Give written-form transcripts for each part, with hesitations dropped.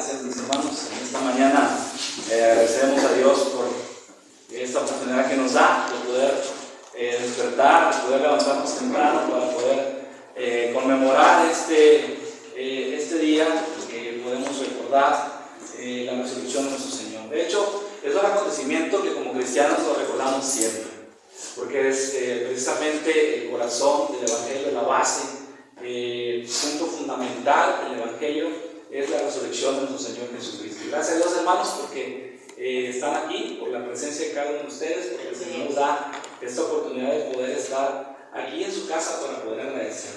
Gracias, mis hermanos. En esta mañana agradecemos a Dios por esta oportunidad que nos da de poder despertar, de poder levantarnos temprano para poder conmemorar este día que podemos recordar la resurrección de nuestro Señor. De hecho, es un acontecimiento que como cristianos lo recordamos siempre, porque es precisamente el corazón del Evangelio, la base, el punto fundamental del Evangelio es la resurrección de nuestro Señor Jesucristo. Y gracias a Dios, hermanos, porque están aquí, por la presencia de cada uno de ustedes, porque el Señor nos da esta oportunidad de poder estar aquí en su casa para poder agradecer.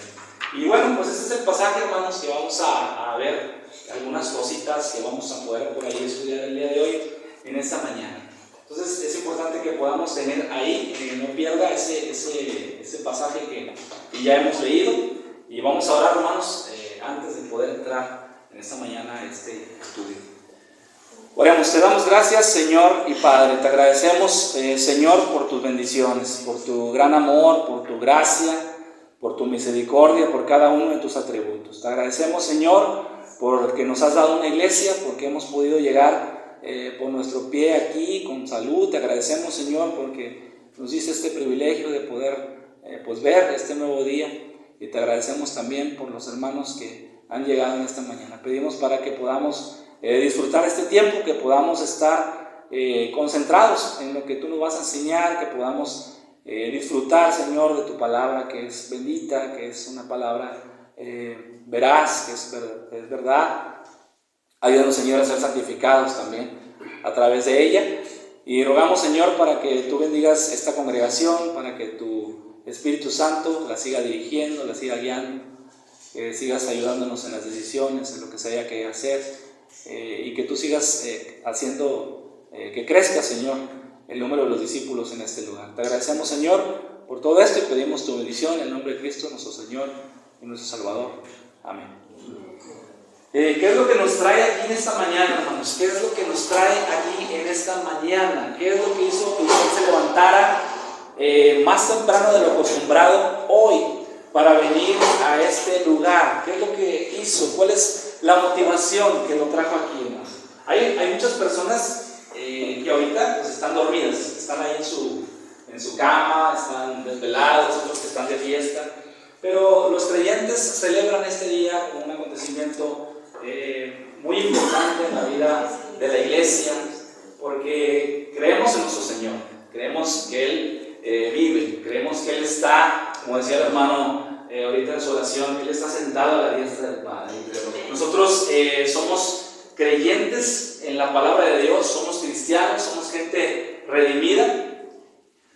Y bueno, pues este es el pasaje, hermanos, que vamos a ver, algunas cositas que vamos a poder por ahí estudiar el día de hoy, en esta mañana. Entonces es importante que podamos tener ahí, que no pierda ese pasaje que ya hemos leído. Y vamos a orar, hermanos, antes de poder entrar en esta mañana a este estudio. Oremos. Te damos gracias, Señor y Padre. Te agradecemos, Señor, por tus bendiciones, por tu gran amor, por tu gracia, por tu misericordia, por cada uno de tus atributos. Te agradecemos, Señor, porque nos has dado una iglesia, porque hemos podido llegar por nuestro pie aquí con salud. Te agradecemos, Señor, porque nos diste este privilegio de poder ver este nuevo día. Y te agradecemos también por los hermanos que han llegado en esta mañana. Pedimos para que podamos disfrutar este tiempo, que podamos estar concentrados en lo que tú nos vas a enseñar, que podamos disfrutar, Señor, de tu palabra, que es bendita, que es una palabra veraz, que es verdad. Ayúdanos, Señor, a ser santificados también a través de ella. Y rogamos, Señor, para que tú bendigas esta congregación, para que tu Espíritu Santo la siga dirigiendo, la siga guiando, que sigas ayudándonos en las decisiones, en lo que se haya que hacer, y que tú sigas haciendo que crezca, Señor, el número de los discípulos en este lugar. Te agradecemos, Señor, por todo esto y pedimos tu bendición en el nombre de Cristo, nuestro Señor y nuestro Salvador. Amén. ¿Qué es lo que nos trae aquí en esta mañana, hermanos? ¿Qué es lo que nos trae aquí en esta mañana? ¿Qué es lo que hizo que usted se levantara más temprano de lo acostumbrado hoy para venir a este lugar? ¿Qué es lo que hizo? ¿Cuál es la motivación que lo trajo aquí, hermanos? Hay muchas personas que ahorita pues, están dormidas, están ahí en su cama, están desvelados, otros que están de fiesta, pero los creyentes celebran este día como un acontecimiento muy importante en la vida de la iglesia, porque creemos en nuestro Señor, creemos que Él vive, creemos que Él está, como decía el hermano ahorita en su oración, Él está sentado a la diestra del Padre. Nosotros somos creyentes en la palabra de Dios, somos cristianos, somos gente redimida,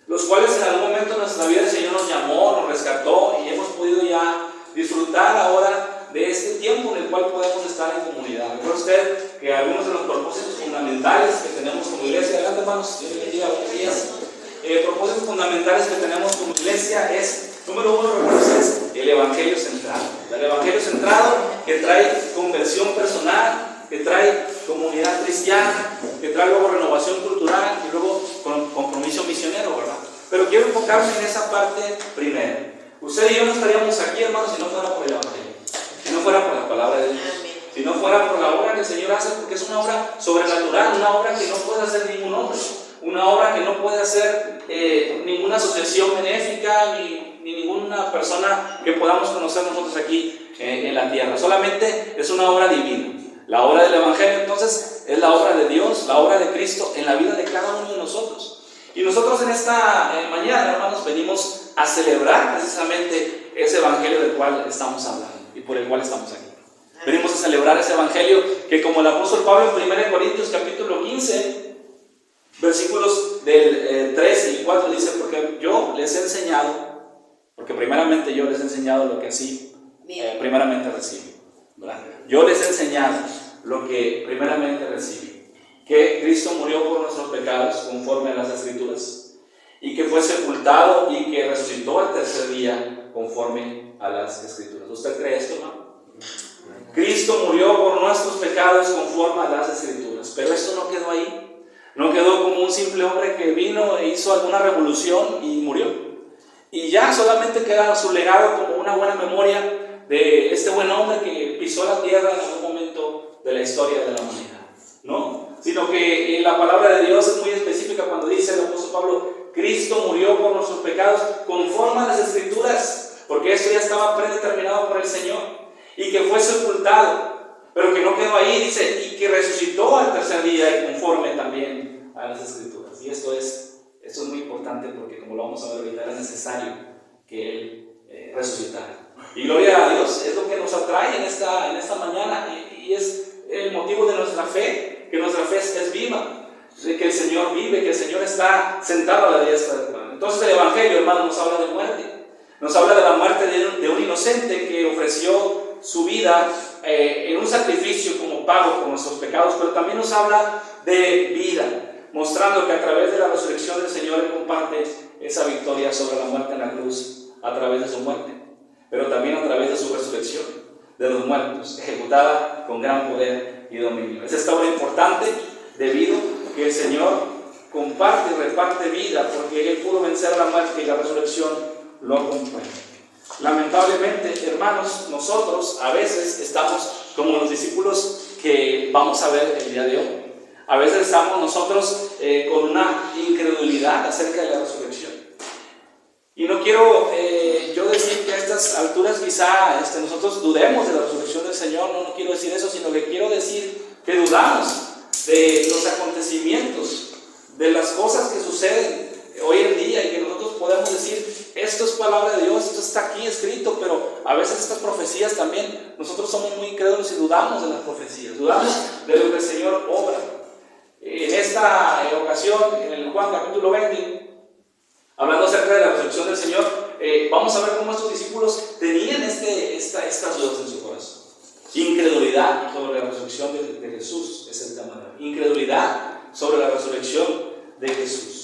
los cuales en algún momento de nuestra vida el Señor nos llamó, nos rescató y hemos podido ya disfrutar ahora de este tiempo en el cual podemos estar en comunidad. Recuerda usted que algunos de los propósitos fundamentales que tenemos como iglesia, adelante hermanos, Dios les bendiga, buenos días. Propósitos fundamentales que tenemos como iglesia es, número uno, es el Evangelio centrado. El Evangelio centrado que trae conversión personal, que trae comunidad cristiana, que trae luego renovación cultural y luego compromiso misionero, ¿verdad? Pero quiero enfocarme en esa parte primero. Usted y yo no estaríamos aquí, hermanos, si no fuera por el Evangelio, si no fuera por la palabra de Dios, si no fuera por la obra que el Señor hace, porque es una obra sobrenatural, una obra que no puede hacer ningún hombre, una obra que no puede hacer ninguna asociación benéfica ni ninguna persona que podamos conocer nosotros aquí en la tierra. Solamente es una obra divina. La obra del Evangelio, entonces, es la obra de Dios, la obra de Cristo en la vida de cada uno de nosotros. Y nosotros en esta mañana, hermanos, venimos a celebrar precisamente ese Evangelio del cual estamos hablando y por el cual estamos aquí. Venimos a celebrar ese Evangelio que, como el apóstol Pablo en 1 Corintios capítulo 15, versículos del 3 y 4 dice, porque yo les he enseñado, porque primeramente yo les he enseñado lo que así primeramente recibí, ¿verdad? Yo les he enseñado lo que primeramente recibí, que Cristo murió por nuestros pecados conforme a las Escrituras, y que fue sepultado y que resucitó al tercer día conforme a las Escrituras. ¿Usted cree esto, hermano? Cristo murió por nuestros pecados conforme a las Escrituras, pero esto no quedó ahí. No quedó como un simple hombre que vino e hizo alguna revolución y murió. Y ya solamente queda su legado como una buena memoria de este buen hombre que pisó la tierra en algún momento de la historia de la humanidad, ¿no? Sino que la palabra de Dios es muy específica cuando dice el apóstol Pablo: Cristo murió por nuestros pecados conforme a las Escrituras, porque esto ya estaba predeterminado por el Señor, y que fue sepultado, pero que no quedó ahí, dice, y que resucitó al tercer día, y conforme también a las Escrituras. Y esto es muy importante, porque como lo vamos a ver ahorita, era necesario que Él resucitara. Y gloria a Dios, es lo que nos atrae en esta mañana, y es el motivo de nuestra fe, que nuestra fe es viva, de que el Señor vive, que el Señor está sentado a la diestra del Padre. Entonces el Evangelio, hermano, nos habla de muerte. Nos habla de la muerte de un inocente que ofreció su vida en un sacrificio como pago por nuestros pecados, pero también nos habla de vida, mostrando que a través de la resurrección del Señor Él comparte esa victoria sobre la muerte en la cruz, a través de su muerte, pero también a través de su resurrección de los muertos, ejecutada con gran poder y dominio. Es esta obra importante debido a que el Señor comparte y reparte vida, porque Él pudo vencer la muerte y la resurrección lo comprende. Lamentablemente, hermanos, nosotros a veces estamos como los discípulos que vamos a ver el día de hoy. A veces estamos nosotros con una incredulidad acerca de la resurrección. Y no quiero yo decir que a estas alturas quizá nosotros dudemos de la resurrección del Señor, no quiero decir eso, sino que quiero decir que dudamos de los acontecimientos, de las cosas que suceden hoy en día, y que nosotros podemos decir, esto es palabra de Dios, esto está aquí escrito, pero a veces estas profecías también, nosotros somos muy incrédulos y dudamos de las profecías, dudamos de lo que el Señor obra. En esta ocasión, en el Juan capítulo 20, hablando acerca de la resurrección del Señor, vamos a ver cómo estos discípulos tenían estas dudas en su corazón. Incredulidad sobre la resurrección de Jesús es el tema de hoy. Incredulidad sobre la resurrección de Jesús.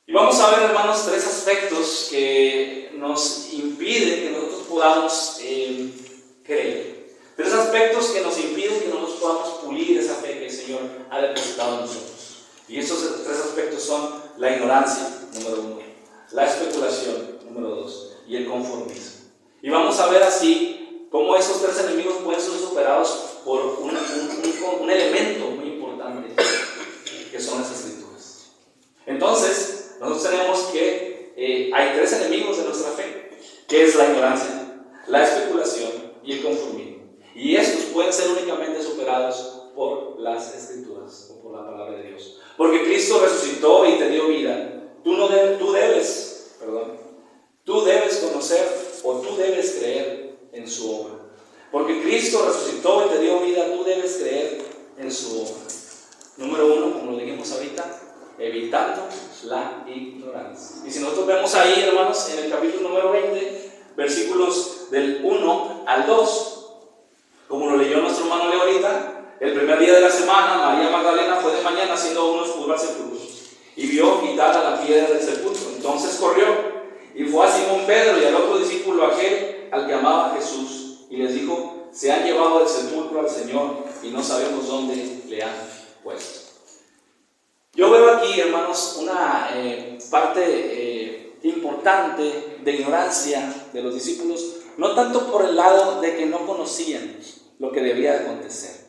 Y vamos a ver, hermanos, tres aspectos que nos impiden que nosotros podamos creer. Tres aspectos que nos impiden que nosotros podamos pulir esa fe que el Señor ha depositado en nosotros. Y estos tres aspectos son la ignorancia, número 1, la especulación, número 2, y el conformismo. Y vamos a ver así cómo esos tres enemigos pueden ser superados por un elemento muy importante, que son las Escrituras. Entonces, nosotros tenemos que hay tres enemigos de nuestra fe, que es la ignorancia, la especulación y el conformismo. Y estos pueden ser únicamente superados por las Escrituras o por la palabra de Dios. Porque Cristo resucitó y te dio vida. Tú debes conocer o tú debes creer en su obra. Porque Cristo resucitó y te dio vida, tú debes creer en su obra. Número 1, como lo dijimos ahorita, evitando la ignorancia. Y si nosotros vemos ahí, hermanos, en el capítulo número 20, versículos del 1 al 2, como lo leyó nuestro hermano Leo ahorita, el primer día de la semana, María Magdalena fue de mañana, siendo aún oscuro al sepulcro, y vio quitada la piedra del sepulcro. Entonces corrió y fue a Simón Pedro y al otro discípulo, aquel al que amaba Jesús, y les dijo: se han llevado del sepulcro al Señor y no sabemos dónde le han puesto. Yo veo aquí, hermanos, una parte importante de ignorancia de los discípulos, no tanto por el lado de que no conocían lo que debía de acontecer.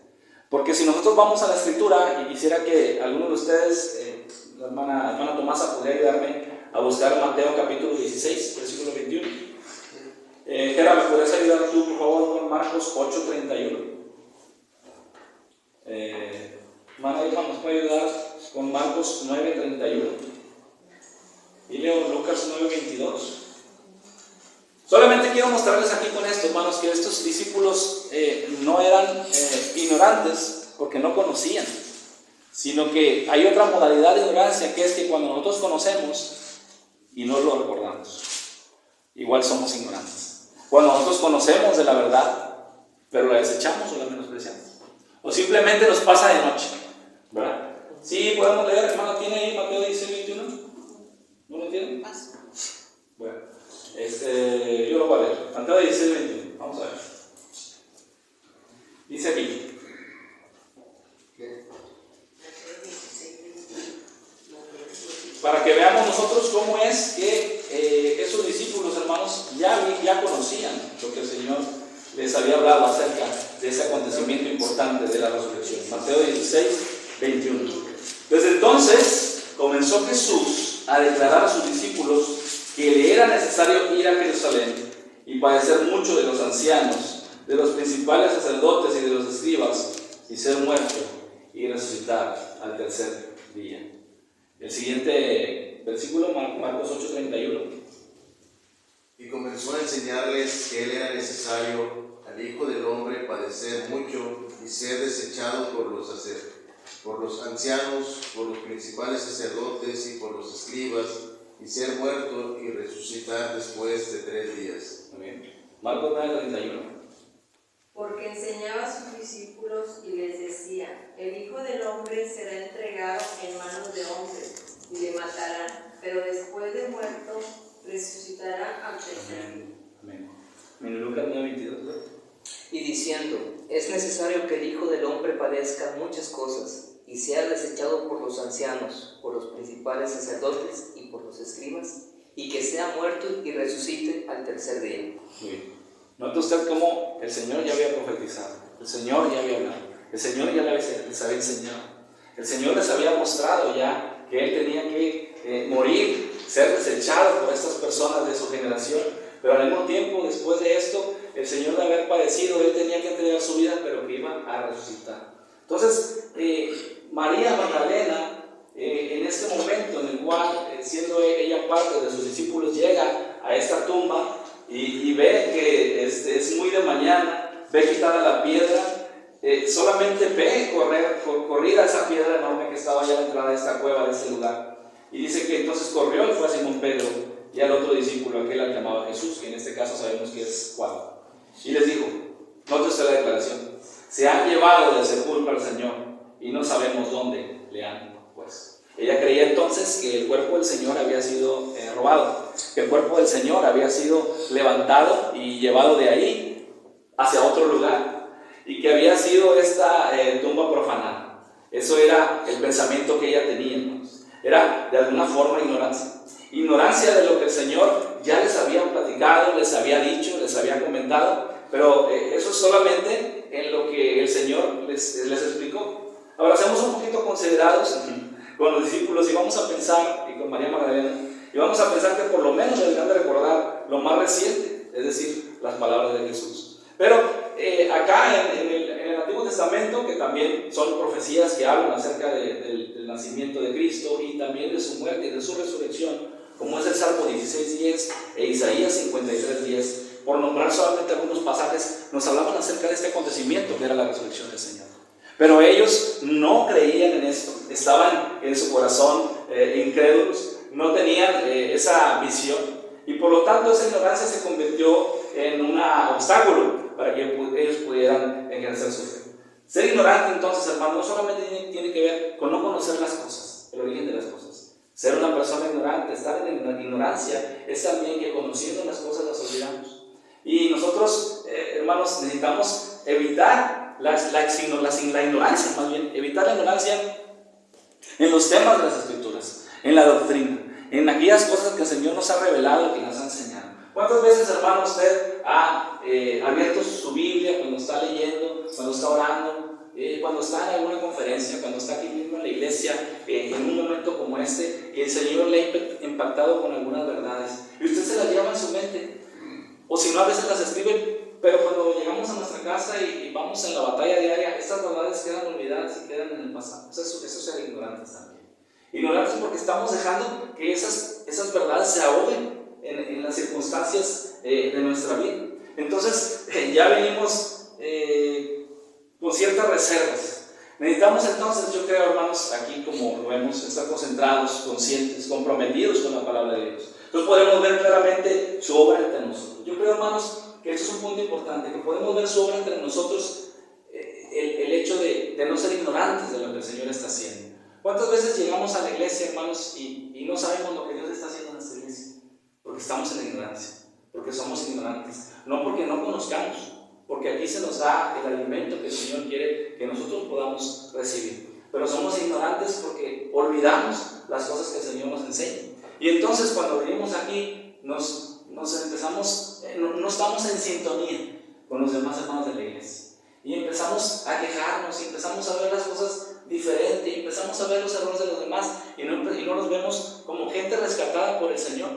Porque si nosotros vamos a la Escritura, y quisiera que alguno de ustedes, la hermana Tomasa, podría ayudarme a buscar Mateo capítulo 16, versículo 21. Gera, ¿me podrías ayudar tú, por favor, con Marcos 8:31? Hermana Irma, ¿nos puede ayudar con Marcos 9:31? Y leo Lucas 9:22. Solamente quiero mostrarles aquí con esto, hermanos, que estos discípulos no eran ignorantes porque no conocían, sino que hay otra modalidad de ignorancia, que es que cuando nosotros conocemos y no lo recordamos, igual somos ignorantes. Cuando nosotros conocemos de la verdad, pero la desechamos o la menospreciamos, o simplemente nos pasa de noche, ¿verdad? Sí, podemos leer, hermano, ¿tiene ahí Mateo 16:21? ¿No lo tienen? Bueno, yo lo voy a leer. Mateo 16:21, vamos a ver. Dice aquí: para que veamos nosotros cómo es que esos discípulos, hermanos, ya conocían lo que el Señor les había hablado acerca de ese acontecimiento importante de la resurrección. Mateo 16, 21. Desde entonces comenzó Jesús a declarar a sus discípulos que le era necesario ir a Jerusalén y padecer mucho de los ancianos, de los principales sacerdotes y de los escribas, y ser muerto y resucitar al tercer día. El siguiente versículo, Marcos 8:31. Y comenzó a enseñarles que él era necesario al Hijo del Hombre padecer mucho y ser desechado por los ancianos, por los principales sacerdotes y por los escribas, y ser muerto y resucitar después de 3 días. Amén. Marcos 9:31. Porque enseñaba a sus discípulos y les decía: el Hijo del Hombre será entregado en manos de hombres y le matarán, pero después de muerto resucitará al tercer día. Amén. En Lucas 9:22. Y diciendo: es necesario que el Hijo del Hombre padezca muchas cosas y sea desechado por los ancianos, por los principales sacerdotes y por los escribas, y que sea muerto y resucite al tercer día. Muy bien. Nota usted cómo el Señor ya había profetizado, el Señor ya había hablado, el Señor ya les había enseñado, el Señor les había mostrado ya que Él tenía que morir, ser desechado por estas personas de su generación, pero al mismo tiempo, después de esto, el Señor de haber padecido, Él tenía que entregar su vida, pero que iba a resucitar. Entonces, María Magdalena, en este momento en el cual, siendo ella parte de sus discípulos, llega a esta tumba y ve que es muy de mañana, ve quitada la piedra, solamente ve corrida esa piedra enorme que estaba allá a la entrada de esta cueva, de este lugar. Y dice que entonces corrió y fue a Simón Pedro y al otro discípulo, aquel al que amaba Jesús, que en este caso sabemos que es Juan. Y les dijo, note usted la declaración: se han llevado del sepulcro al Señor y no sabemos dónde le han puesto. Ella creía entonces que el cuerpo del Señor había sido robado, que el cuerpo del Señor había sido levantado y llevado de ahí hacia otro lugar, y que había sido esta tumba profanada. Eso era el pensamiento que ella tenía, hermanos. Era de alguna forma ignorancia de lo que el Señor ya les había platicado, les había dicho, les había comentado, pero eso es solamente en lo que el Señor les explicó. Ahora, seamos un poquito considerados con los discípulos y vamos a pensar, y con María Magdalena, y vamos a pensar que por lo menos deberían de recordar lo más reciente, es decir, las palabras de Jesús. Pero acá en el Antiguo Testamento, que también son profecías que hablan acerca del nacimiento de Cristo y también de su muerte y de su resurrección, como es el Salmo 16:10 e Isaías 53:10, por nombrar solamente algunos pasajes, nos hablaban acerca de este acontecimiento que era la resurrección del Señor. Pero ellos no creían en esto, estaban en su corazón incrédulos, no tenían esa visión, y por lo tanto esa ignorancia se convirtió en un obstáculo para que ellos pudieran ejercer su fe. Ser ignorante, entonces, hermano, no solamente tiene que ver con no conocer las cosas, el origen de las cosas. Ser una persona ignorante, estar en la ignorancia, es también que conociendo las cosas las olvidamos. Y nosotros, hermanos, necesitamos evitar la ignorancia, más bien, evitar la ignorancia en los temas de las Escrituras, en la doctrina, en aquellas cosas que el Señor nos ha revelado, que nos ha enseñado. ¿Cuántas veces, hermano, usted ha abierto su Biblia cuando está leyendo, cuando está orando, cuando está en alguna conferencia, cuando está aquí mismo en la iglesia, en un momento como este, y el Señor le ha impactado con algunas verdades, y usted se las lleva en su mente, o si no, a veces las escribe, pero cuando llegamos a nuestra casa y vamos en la batalla diaria, estas verdades quedan olvidadas y quedan en el pasado? Eso es ser ignorantes también. Ignorantes porque estamos dejando que esas verdades se ahoguen en las circunstancias de nuestra vida. Entonces, ya venimos con ciertas reservas. Necesitamos entonces, yo creo, hermanos, aquí como lo vemos, estar concentrados, conscientes, comprometidos con la palabra de Dios. Entonces podemos ver claramente su obra entre nosotros. Yo creo, hermanos, que esto es un punto importante, que podemos ver su obra entre nosotros, el hecho de no ser ignorantes de lo que el Señor está haciendo. ¿Cuántas veces llegamos a la iglesia, hermanos, y no sabemos lo que Dios está haciendo en esta iglesia? Porque estamos en la ignorancia, porque somos ignorantes, no porque no conozcamos, porque aquí se nos da el alimento que el Señor quiere que nosotros podamos recibir, pero somos ignorantes porque olvidamos las cosas que el Señor nos enseña. Y entonces cuando venimos aquí nos empezamos, no estamos en sintonía con los demás hermanos de la iglesia. y empezamos a quejarnos, y empezamos a ver las cosas diferente, y empezamos a ver los errores de los demás, y no nos vemos como gente rescatada por el Señor,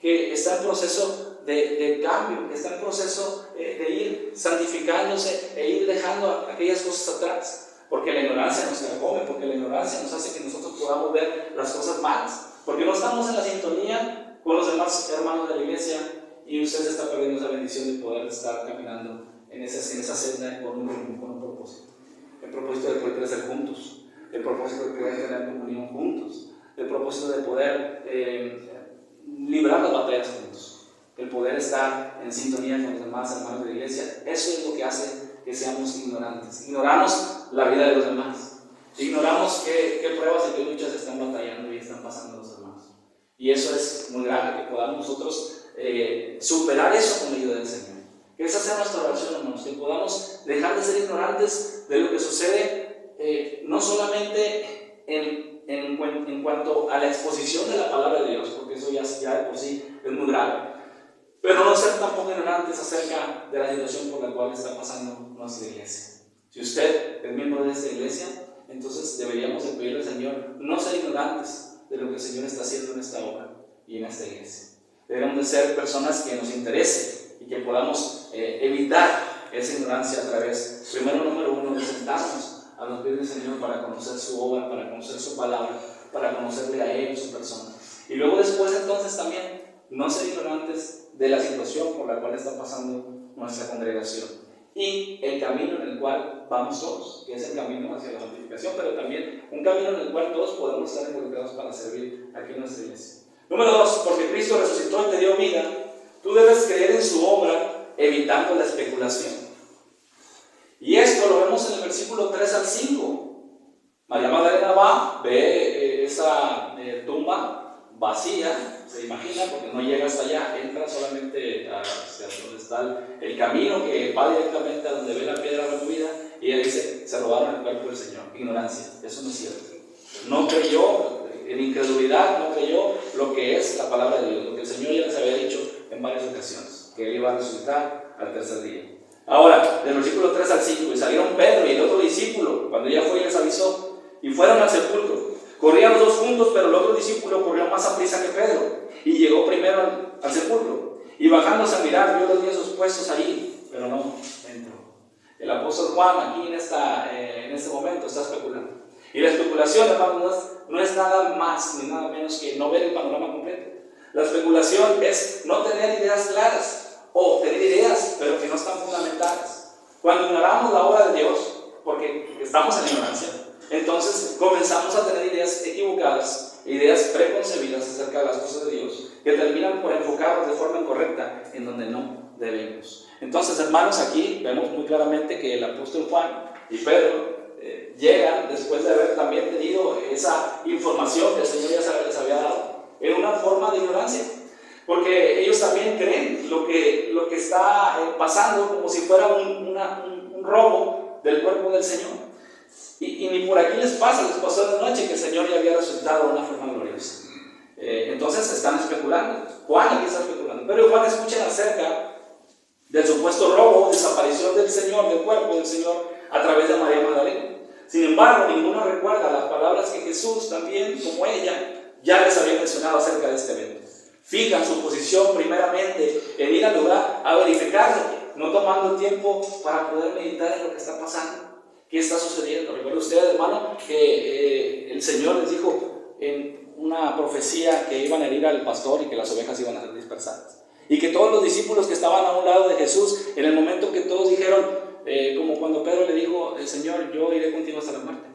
que está en proceso de cambio, que está en proceso de ir santificándose e ir dejando aquellas cosas atrás, porque la ignorancia nos carcome, porque la ignorancia nos hace que nosotros podamos ver las cosas malas, porque no estamos en la sintonía con los demás hermanos de la iglesia, y usted está perdiendo esa bendición de poder estar caminando en esa senda con un propósito. El propósito de poder crecer juntos, el propósito de poder tener comunión juntos, el propósito de poder librar las batallas juntos, el poder estar en sintonía con los demás hermanos de la iglesia. Eso es lo que hace que seamos ignorantes. Ignoramos la vida de los demás, ignoramos qué pruebas y qué luchas están batallando y están pasando los hermanos. Y eso es muy grave, que podamos nosotros superar eso con la ayuda del Señor. Que esa sea nuestra oración, hermanos, que podamos dejar de ser ignorantes de lo que sucede, no solamente en cuanto a la exposición de la palabra de Dios, porque eso ya de por sí es muy grave, pero no ser tampoco ignorantes acerca de la situación por la cual está pasando nuestra iglesia. Si usted es miembro de esta iglesia, entonces deberíamos de pedirle al Señor no ser ignorantes de lo que el Señor está haciendo en esta obra y en esta iglesia. Debemos de ser personas que nos interese y que podamos evitar esa ignorancia a través, primero, número uno, de sentarnos a los pies del Señor para conocer su obra, para conocer su palabra, para conocerle a Él, su persona. Y luego después entonces también no ser ignorantes de la situación por la cual está pasando nuestra congregación y el camino en el cual vamos todos, que es el camino hacia la santificación, pero también un camino en el cual todos podemos estar involucrados para servir aquí en nuestra iglesia. Número 2, porque Cristo resucitó y te dio vida, tú debes creer en su obra evitando la especulación. Y esto lo vemos en el versículo 3 al 5. María Magdalena va, ve esa tumba vacía, se imagina, porque no llega hasta allá, entra solamente hacia donde está el camino que va directamente a donde ve la piedra removida, y ella dice, se robaron el cuerpo del Señor. Ignorancia, eso no es cierto. No creyó, en incredulidad, no creyó lo que es la palabra de Dios, lo que el Señor ya les había dicho en varias ocasiones, que Él iba a resucitar al tercer día. Ahora, del versículo 3 al 5, y salieron Pedro y el otro discípulo, cuando ella fue y les avisó, y fueron al sepulcro. Corrían los dos juntos, pero el otro discípulo corrió más aprisa que Pedro, y llegó primero al sepulcro, y bajándose a mirar, vio los lienzos puestos allí, pero no entró. El apóstol Juan aquí en este momento está especulando. Y la especulación, hermanos, no es nada más ni nada menos que no ver el panorama completo. La especulación es no tener ideas claras, o tener ideas pero que no están fundamentadas. Cuando ignoramos la obra de Dios, porque estamos en ignorancia, entonces comenzamos a tener ideas equivocadas, ideas preconcebidas acerca de las cosas de Dios, que terminan por enfocarnos de forma incorrecta en donde no debemos. Entonces, hermanos, aquí vemos muy claramente que el apóstol Juan y Pedro llegan después de haber también tenido esa información que el Señor ya les había dado, en una forma de ignorancia, porque ellos también creen lo que está pasando como si fuera un robo del cuerpo del Señor, y ni por aquí les pasó de noche que el Señor ya había resucitado de una forma gloriosa. Entonces están especulando. Juan aquí está especulando, pero Juan escucha acerca del supuesto robo, desaparición del Señor, del cuerpo del Señor, a través de María Magdalena. Sin embargo, ninguno recuerda las palabras que Jesús también, como ella, ya les había mencionado acerca de este evento. Fijan su posición primeramente en ir al lugar a verificarlo, no tomando tiempo para poder meditar en lo que está pasando, qué está sucediendo. Recuerda usted, hermano, que el Señor les dijo en una profecía que iban a herir al pastor y que las ovejas iban a ser dispersadas. Y que todos los discípulos que estaban a un lado de Jesús, en el momento que todos dijeron, como cuando Pedro le dijo, Señor, yo iré contigo hasta la muerte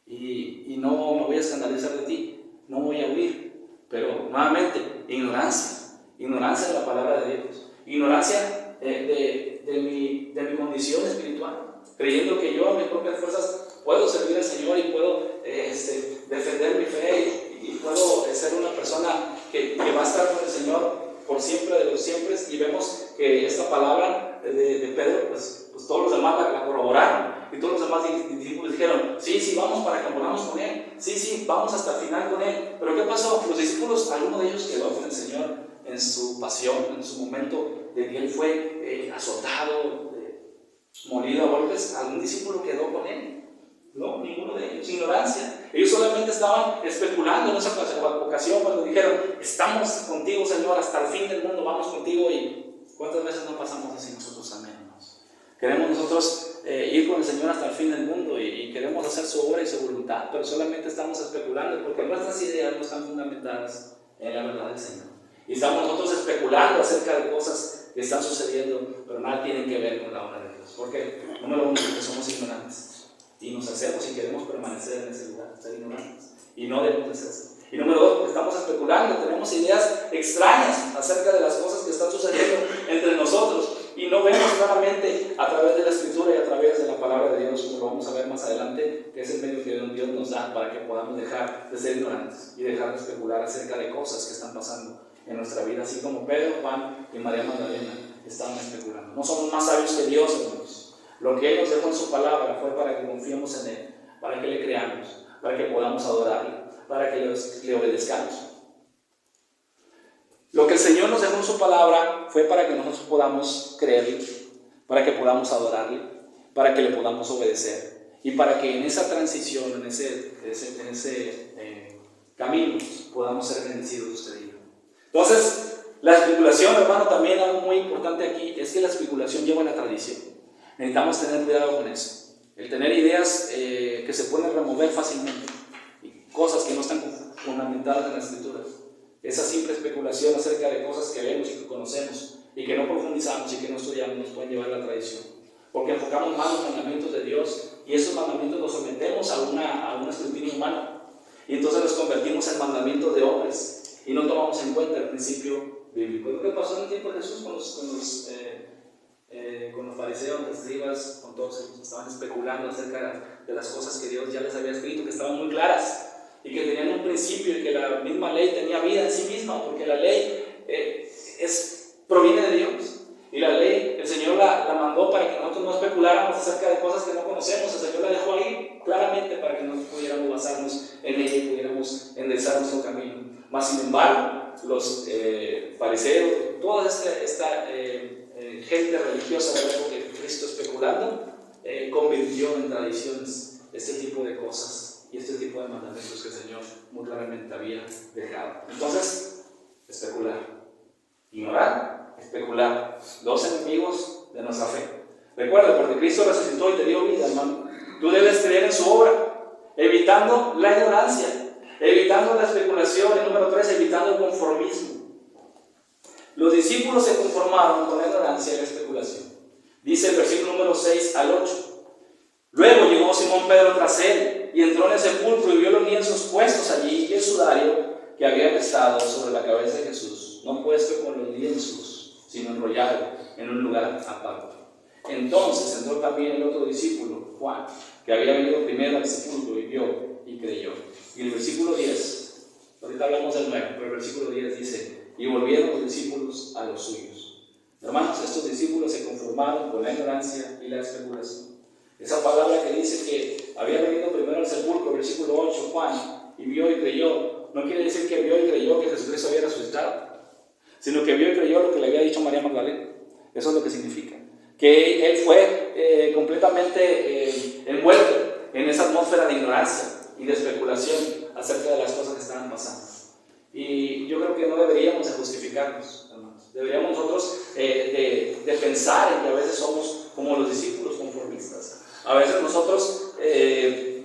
y no me voy a escandalizar de ti, no voy a huir. Pero nuevamente, ignorancia de la palabra de Dios, ignorancia de mi condición espiritual, creyendo que yo a mis propias fuerzas puedo servir al Señor y puedo defender mi fe y puedo ser una persona que va a estar con el Señor por siempre de los siempre. Y vemos que esta palabra de Pedro, pues todos los demás la corroboraron, y todos los demás discípulos dijeron, sí, vamos para que moramos con Él, sí, vamos hasta el final con Él. Pero ¿qué pasó? Los discípulos, alguno de ellos quedó con el Señor en su pasión, en su momento de que Él fue azotado, molido a golpes, algún discípulo quedó con él. No, ninguno de ellos. Ignorancia. Ellos solamente estaban especulando en esa ocasión cuando dijeron: estamos contigo, Señor, hasta el fin del mundo, vamos contigo. Y ¿cuántas veces no pasamos así nosotros también, hermanos? Queremos nosotros ir con el Señor hasta el fin del mundo y queremos hacer su obra y su voluntad, pero solamente estamos especulando porque nuestras ideas no están fundamentadas en la verdad del Señor. Y estamos nosotros especulando acerca de cosas que están sucediendo, pero nada tienen que ver con la obra de Dios. ¿Por qué? Número uno, porque somos ignorantes. Y nos hacemos y queremos permanecer en ese lugar, ser ignorantes. Y no debemos de ser así. Y número dos, porque estamos especulando, tenemos ideas extrañas acerca de las cosas que están sucediendo entre nosotros. Y no vemos claramente a través de la Escritura y a través de la palabra de Dios, como lo vamos a ver más adelante, que es el medio que Dios nos da para que podamos dejar de ser ignorantes y dejar de especular acerca de cosas que están pasando en nuestra vida, así como Pedro, Juan y María Magdalena estaban especulando. No somos más sabios que Dios, hermanos. Lo que Él nos dejó en su palabra fue para que confiemos en Él, para que le creamos, para que podamos adorarle, para que le obedezcamos. Lo que el Señor nos dejó en su palabra fue para que nosotros podamos creerle, para que podamos adorarle, para que le podamos obedecer y para que en esa transición, en ese camino, podamos ser bendecidos usted y yo. Entonces, la especulación, hermano, también algo muy importante aquí es que la especulación lleva a la tradición. Necesitamos tener cuidado con eso. El tener ideas que se pueden remover fácilmente y cosas que no están fundamentadas en la Escritura. Esa simple especulación acerca de cosas que vemos y que conocemos y que no profundizamos y que no estudiamos nos pueden llevar a la tradición. Porque enfocamos más los mandamientos de Dios y esos mandamientos los sometemos a un escrutinio humano. Y entonces los convertimos en mandamientos de hombres y no tomamos en cuenta el principio bíblico. Lo que pasó en el tiempo de Jesús con los fariseos, los escribas, con todos ellos, estaban especulando acerca de las cosas que Dios ya les había escrito, que estaban muy claras y que tenían un principio y que la misma ley tenía vida en sí misma, porque la ley proviene de Dios y la ley el Señor la mandó para que nosotros no especuláramos acerca de cosas que no conocemos. El Señor la dejó ahí claramente para que nosotros pudiéramos basarnos en ella y pudiéramos enderezar nuestro camino. Mas sin embargo, los fariseos, toda esta gente religiosa de la época de Cristo especulando, convirtió en tradiciones este tipo de cosas y este tipo de mandamientos que el Señor muy claramente había dejado. Entonces, especular, ignorar, especular, dos enemigos de nuestra fe. Recuerda, porque Cristo resucitó y te dio vida, hermano. Tú debes creer en su obra, evitando la ignorancia, evitando la especulación. Y número 3, evitando el conformismo. Los discípulos se conformaron con la ignorancia y la especulación. Dice el versículo número 6 al 8. Luego llegó Simón Pedro tras él y entró en el sepulcro y vio los lienzos puestos allí y el sudario que había estado sobre la cabeza de Jesús, no puesto con los lienzos, sino enrollado en un lugar aparte. Entonces entró también el otro discípulo, Juan, que había venido primero al sepulcro y vio y creyó. Y el versículo 10, ahorita hablamos del 9, pero el versículo 10 dice: y volvieron los discípulos a los suyos. Hermanos, estos discípulos se conformaron con la ignorancia y la especulación. Esa palabra que dice que había venido primero al sepulcro, versículo 8, Juan, y vio y creyó, no quiere decir que vio y creyó que Jesucristo había resucitado, sino que vio y creyó lo que le había dicho María Magdalena. Eso es lo que significa. Que él fue completamente envuelto en esa atmósfera de ignorancia y de especulación acerca de las cosas que estaban pasando. Y yo creo que no deberíamos de justificarnos, hermanos. Deberíamos nosotros de pensar en que a veces somos como los discípulos conformistas. A veces nosotros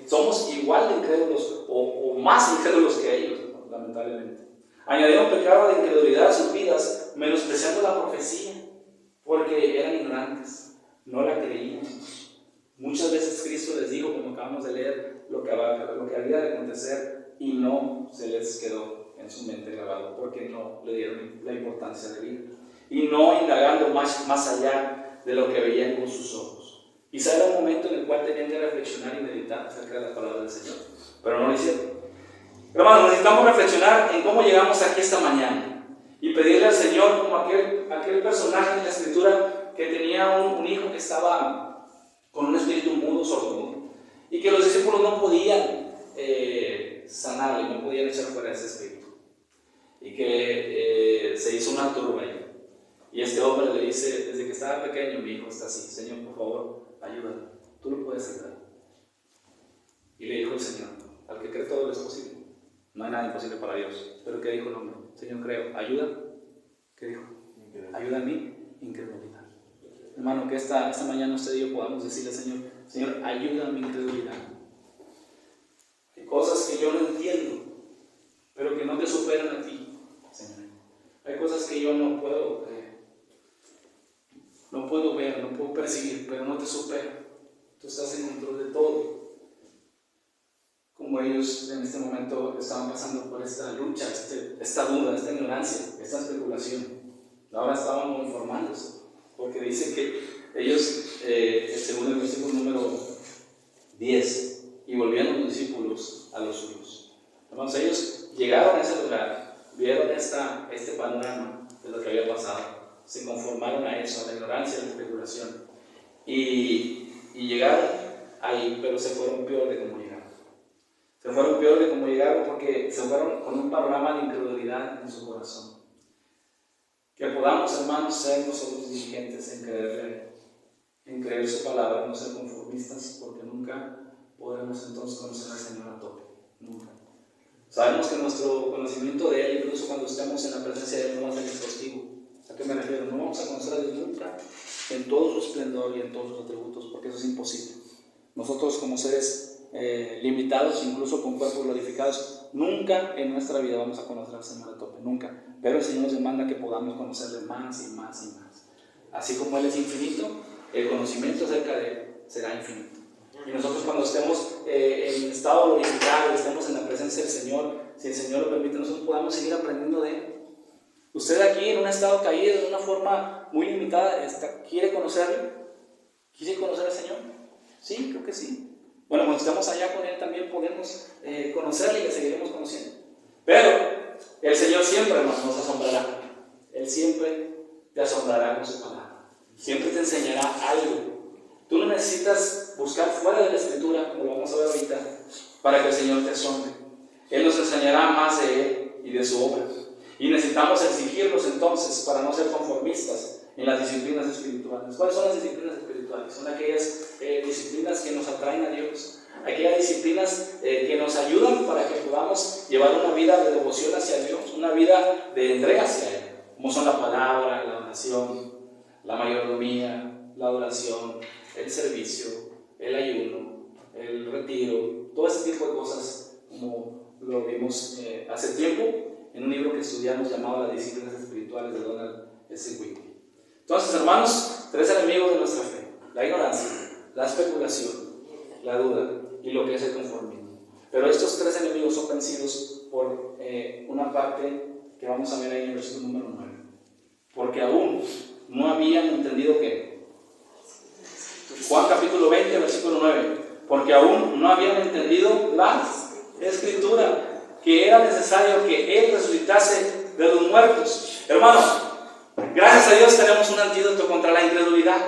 somos igual de incrédulos o más incrédulos que ellos, ¿no? Lamentablemente. Añadieron pecado de incredulidad a sus vidas, menospreciando la profecía, porque eran ignorantes, no la creían. Muchas veces Cristo les dijo, como acabamos de leer, lo que había de acontecer y no se les quedó en su mente grabado, porque no le dieron la importancia de vida y no indagando más allá de lo que veían con sus ojos. Quizá era un momento en el cual tenían que reflexionar y meditar acerca de las palabras del Señor, pero no lo hicieron. Hermanos, necesitamos reflexionar en cómo llegamos aquí esta mañana y pedirle al Señor, como aquel personaje en la Escritura que tenía un hijo que estaba con un espíritu mudo, sordomudo, y que los discípulos no podían sanarle, no podían echar fuera ese espíritu, y que se hizo una turba ahí. Y este hombre le dice: desde que estaba pequeño mi hijo está así, Señor, por favor, ayúdalo, tú lo puedes ayudar. Y le dijo el Señor, al que cree todo lo es posible. No hay nada imposible para Dios. Pero ¿qué dijo el hombre? Señor, creo, ayuda. ¿Qué dijo? Ayuda a mi incredulidad. Hermano, que esta mañana usted y yo podamos decirle al Señor, Señor, ayuda a mi incredulidad. Hay cosas que yo no entiendo, pero que no te superan a ti, Señor. Hay cosas que yo no puedo ver, no puedo percibir, pero no te superan. Tú estás en control de todo. Como ellos en este momento estaban pasando por esta lucha, esta duda, esta ignorancia, esta especulación. Ahora estaban informándose, porque dice que ellos, según el versículo número 10, y volvían los discípulos a los suyos. Entonces ellos llegaron a ese lugar, vieron este panorama de lo que había pasado, se conformaron a eso, a la ignorancia, a la especulación, y llegaron ahí, pero se fueron peor de como llegaron. Se fueron peor de como llegaron porque se fueron con un panorama de incredulidad en su corazón. Que podamos, hermanos, ser nosotros diligentes en creer su palabra, no ser conformistas, porque nunca podremos entonces conocer al Señor a tope. Nunca. Sabemos que nuestro conocimiento de Él, incluso cuando estemos en la presencia de Él, no va a ser exhaustivo. ¿A qué me refiero? No vamos a conocer a Dios nunca en todo su esplendor y en todos sus atributos, porque eso es imposible. Nosotros como seres limitados, incluso con cuerpos glorificados, nunca en nuestra vida vamos a conocer al Señor a tope, nunca. Pero el Señor nos demanda que podamos conocerle más y más y más. Así como Él es infinito, el conocimiento acerca de Él será infinito. Y nosotros cuando estamos en estado glorificado, estemos en la presencia del Señor, si el Señor lo permite, nosotros podamos seguir aprendiendo de Él. Usted aquí en un estado caído, de una forma muy limitada, ¿quiere conocerle? ¿Quiere conocer al Señor? Sí, creo que sí. Bueno, cuando estemos allá con Él también podemos conocerle y le seguiremos conociendo. Pero el Señor siempre, hermanos, nos asombrará. Él siempre te asombrará con su palabra. Siempre te enseñará algo. Tú no necesitas buscar fuera de la Escritura, como lo vamos a ver ahorita, para que el Señor te asombre. Él nos enseñará más de Él y de su obra. Y necesitamos exigirlos entonces para no ser conformistas en las disciplinas espirituales. ¿Cuáles son las disciplinas espirituales? Son aquellas disciplinas que nos atraen a Dios, aquellas disciplinas que nos ayudan para que podamos llevar una vida de devoción hacia Dios, una vida de entrega hacia Él, como son la palabra, la oración, la mayordomía, la adoración, el servicio, el ayuno, el retiro, todo ese tipo de cosas, como lo vimos hace tiempo en un libro que estudiamos llamado Las disciplinas espirituales de Donald S. Whitney. Entonces, hermanos, 3 enemigos de nuestra fe: la ignorancia, la especulación, la duda y lo que es el conformismo. Pero estos 3 enemigos son vencidos por una parte que vamos a ver ahí en el versículo número 9. Porque aún no habían entendido que Juan capítulo 20, versículo 9. Porque aún no habían entendido la Escritura, que era necesario que Él resucitase de los muertos. Hermano, gracias a Dios tenemos un antídoto contra la incredulidad.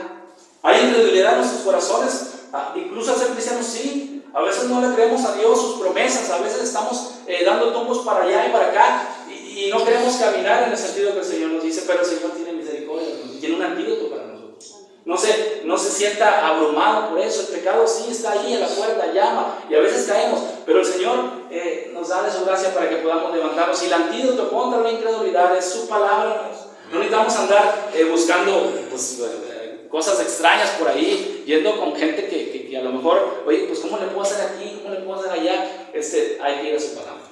Hay incredulidad en nuestros corazones, incluso al ser cristianos sí. A veces no le creemos a Dios sus promesas, a veces estamos dando tumbos para allá y para acá y no queremos caminar en el sentido que el Señor nos dice, pero el Señor tiene misericordia y tiene un antídoto para nosotros. No se sienta abrumado por eso. El pecado sí está ahí en la puerta, llama y a veces caemos, pero el Señor nos da de su gracia para que podamos levantarnos. Y el antídoto contra la incredulidad es su palabra. No necesitamos andar buscando cosas extrañas por ahí, yendo con gente que a lo mejor, oye, pues ¿cómo le puedo hacer aquí? ¿Cómo le puedo hacer allá? Hay que ir a su palabra.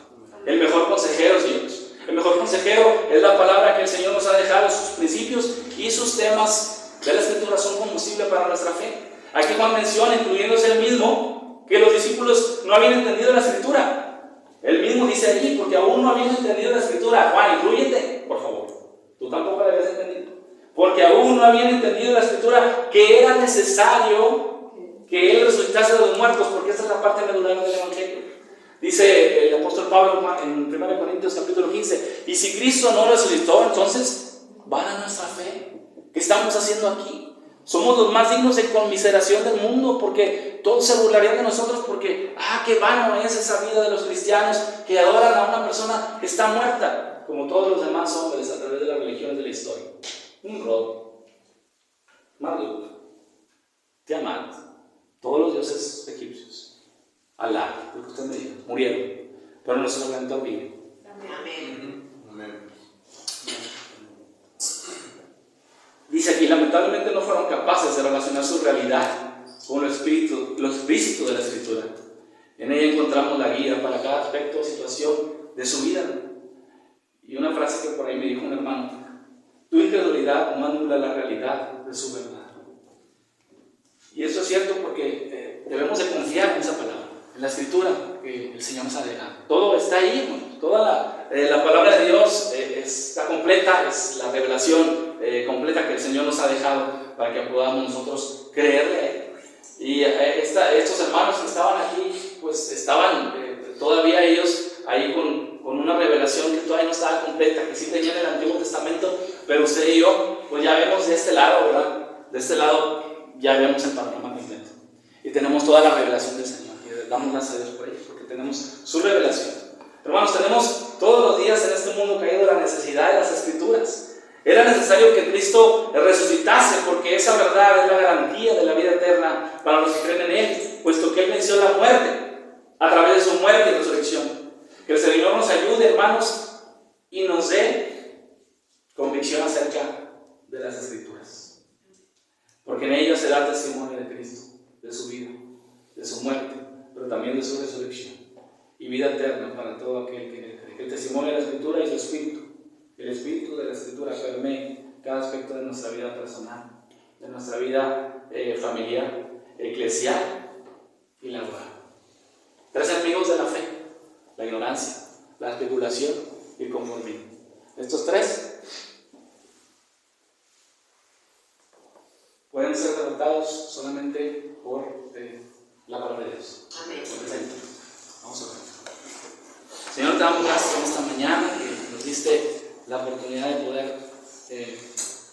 El mejor consejero es Dios. El mejor consejero es la palabra que el Señor nos ha dejado. Sus principios y sus temas de la Escritura son combustible para nuestra fe. Aquí Juan menciona, incluyéndose él mismo, que los discípulos no habían entendido la Escritura. Él mismo dice allí, porque aún no habían entendido la Escritura. Juan, inclúyete, por favor. Tú tampoco la habías entendido. Porque aún no habían entendido la Escritura, que era necesario que Él resucitase de los muertos, porque esta es la parte medular del Evangelio. Dice el apóstol Pablo en 1 Corintios capítulo 15, y si Cristo no resucitó, entonces vana nuestra fe. ¿Qué estamos haciendo aquí? Somos los más dignos de conmiseración del mundo, porque todos se burlarían de nosotros, porque qué vano es esa vida de los cristianos que adoran a una persona que está muerta, como todos los demás hombres a través de las religiones de la historia. Nimrod, Marduk, Tiamat, Alá, lo que usted me diga, murieron, pero nuestro Redentor vive. Amén. Amén. Dice aquí, lamentablemente no fueron capaces de relacionar su realidad con lo explícito de la Escritura. En ella encontramos la guía para cada aspecto o situación de su vida. Y una frase que por ahí me dijo un hermano: tu incredulidad no anula la realidad de su verdad. Y eso es cierto porque debemos de confiar en esa palabra, en la Escritura que el Señor nos ha dejado. Todo está ahí, hermano. Toda la palabra de Dios está completa, es la revelación completa que el Señor nos ha dejado para que podamos nosotros creerle a Él. Y estos hermanos que estaban aquí, pues estaban todavía ellos ahí con una revelación que todavía no estaba completa, que sí tenían el Antiguo Testamento, pero usted y yo, pues ya vemos de este lado, ¿verdad? De este lado ya vemos el panorama completo. Y tenemos toda la revelación del Señor. Y damos gracias a Dios por ello, porque tenemos su revelación. Hermanos, tenemos todos los días en este mundo caído la necesidad de las Escrituras. Era necesario que Cristo resucitase, porque esa verdad es la garantía de la vida eterna para los que creen en Él, puesto que Él venció la muerte a través de su muerte y resurrección. Que el Señor nos ayude, hermanos, y nos dé convicción acerca de las Escrituras, porque en ellas se da testimonio de Cristo, de su vida, de su muerte, pero también de su resurrección y vida eterna para todo aquel que cree. Que el testimonio de la Escritura y su Espíritu, el Espíritu de la Escritura permee cada aspecto de nuestra vida personal, de nuestra vida familiar, eclesial y laboral. 3 enemigos de la fe: la ignorancia, la especulación y el conformismo. Estos 3 pueden ser derrotados solamente por la palabra de Dios. Amén. Vamos a ver. Señor, te damos gracias en esta mañana que nos diste la oportunidad de poder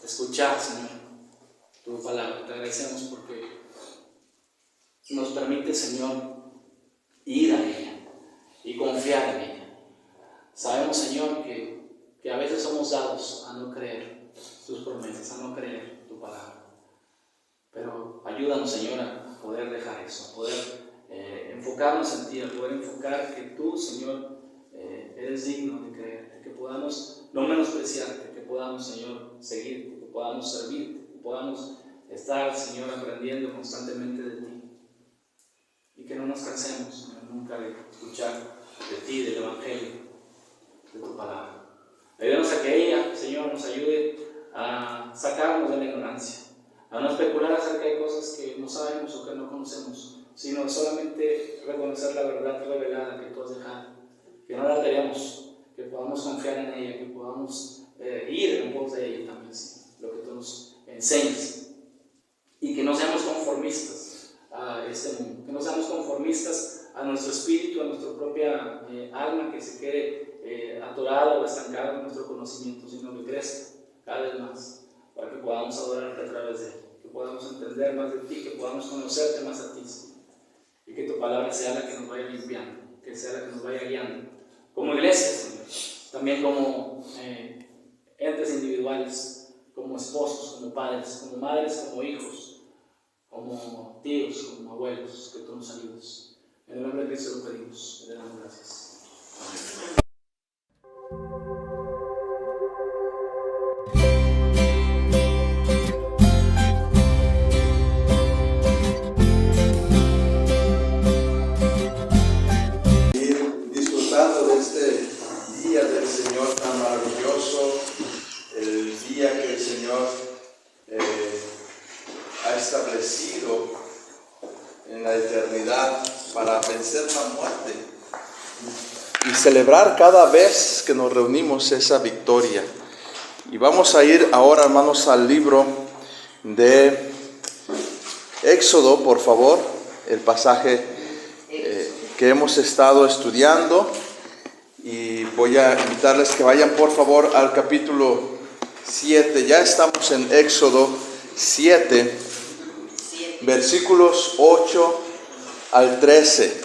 escuchar, Señor, tu palabra. Te agradecemos porque nos permite, Señor, ir a ella y confiar en ella. Sabemos, Señor, que a veces somos dados a no creer tus promesas, a no creer tu palabra. Pero ayúdanos, Señor, a poder dejar eso, a poder enfocarnos en ti, a poder enfocar que tú, Señor, eres digno de creerte, que podamos no menospreciarte, que podamos, Señor, seguirte, que podamos servirte, que podamos estar, Señor, aprendiendo constantemente de ti. Y que no nos cansemos, Señor, nunca de escuchar de ti, del Evangelio, de tu palabra. Ayúdanos a que ella, Señor, nos ayude a sacarnos de la ignorancia, a no especular acerca de cosas que no sabemos o que no conocemos, sino solamente reconocer la verdad revelada que tú has dejado, que no la alteremos, que podamos confiar en ella, que podamos ir en pos de ella también, sí, lo que tú nos enseñas, y que no seamos conformistas a este mundo, que no seamos conformistas a nuestro espíritu, a nuestra propia alma, que se quede atorado o estancado en nuestro conocimiento, sino que crezca cada vez más, para que podamos adorarte a través de él, que podamos entender más de ti, que podamos conocerte más a ti, y que tu palabra sea la que nos vaya limpiando, que sea la que nos vaya guiando, como iglesia, Señor, también como entes individuales, como esposos, como padres, como madres, como hijos, como tíos, como abuelos, que tú nos ayudes. En el nombre de Cristo lo pedimos, y le damos gracias. Amén. Para vencer la muerte y celebrar cada vez que nos reunimos esa victoria. Y vamos a ir ahora, hermanos, al libro de Éxodo, por favor, el pasaje que hemos estado estudiando, y voy a invitarles que vayan por favor al capítulo 7. Ya estamos en Éxodo 7, versículos 8 al 13.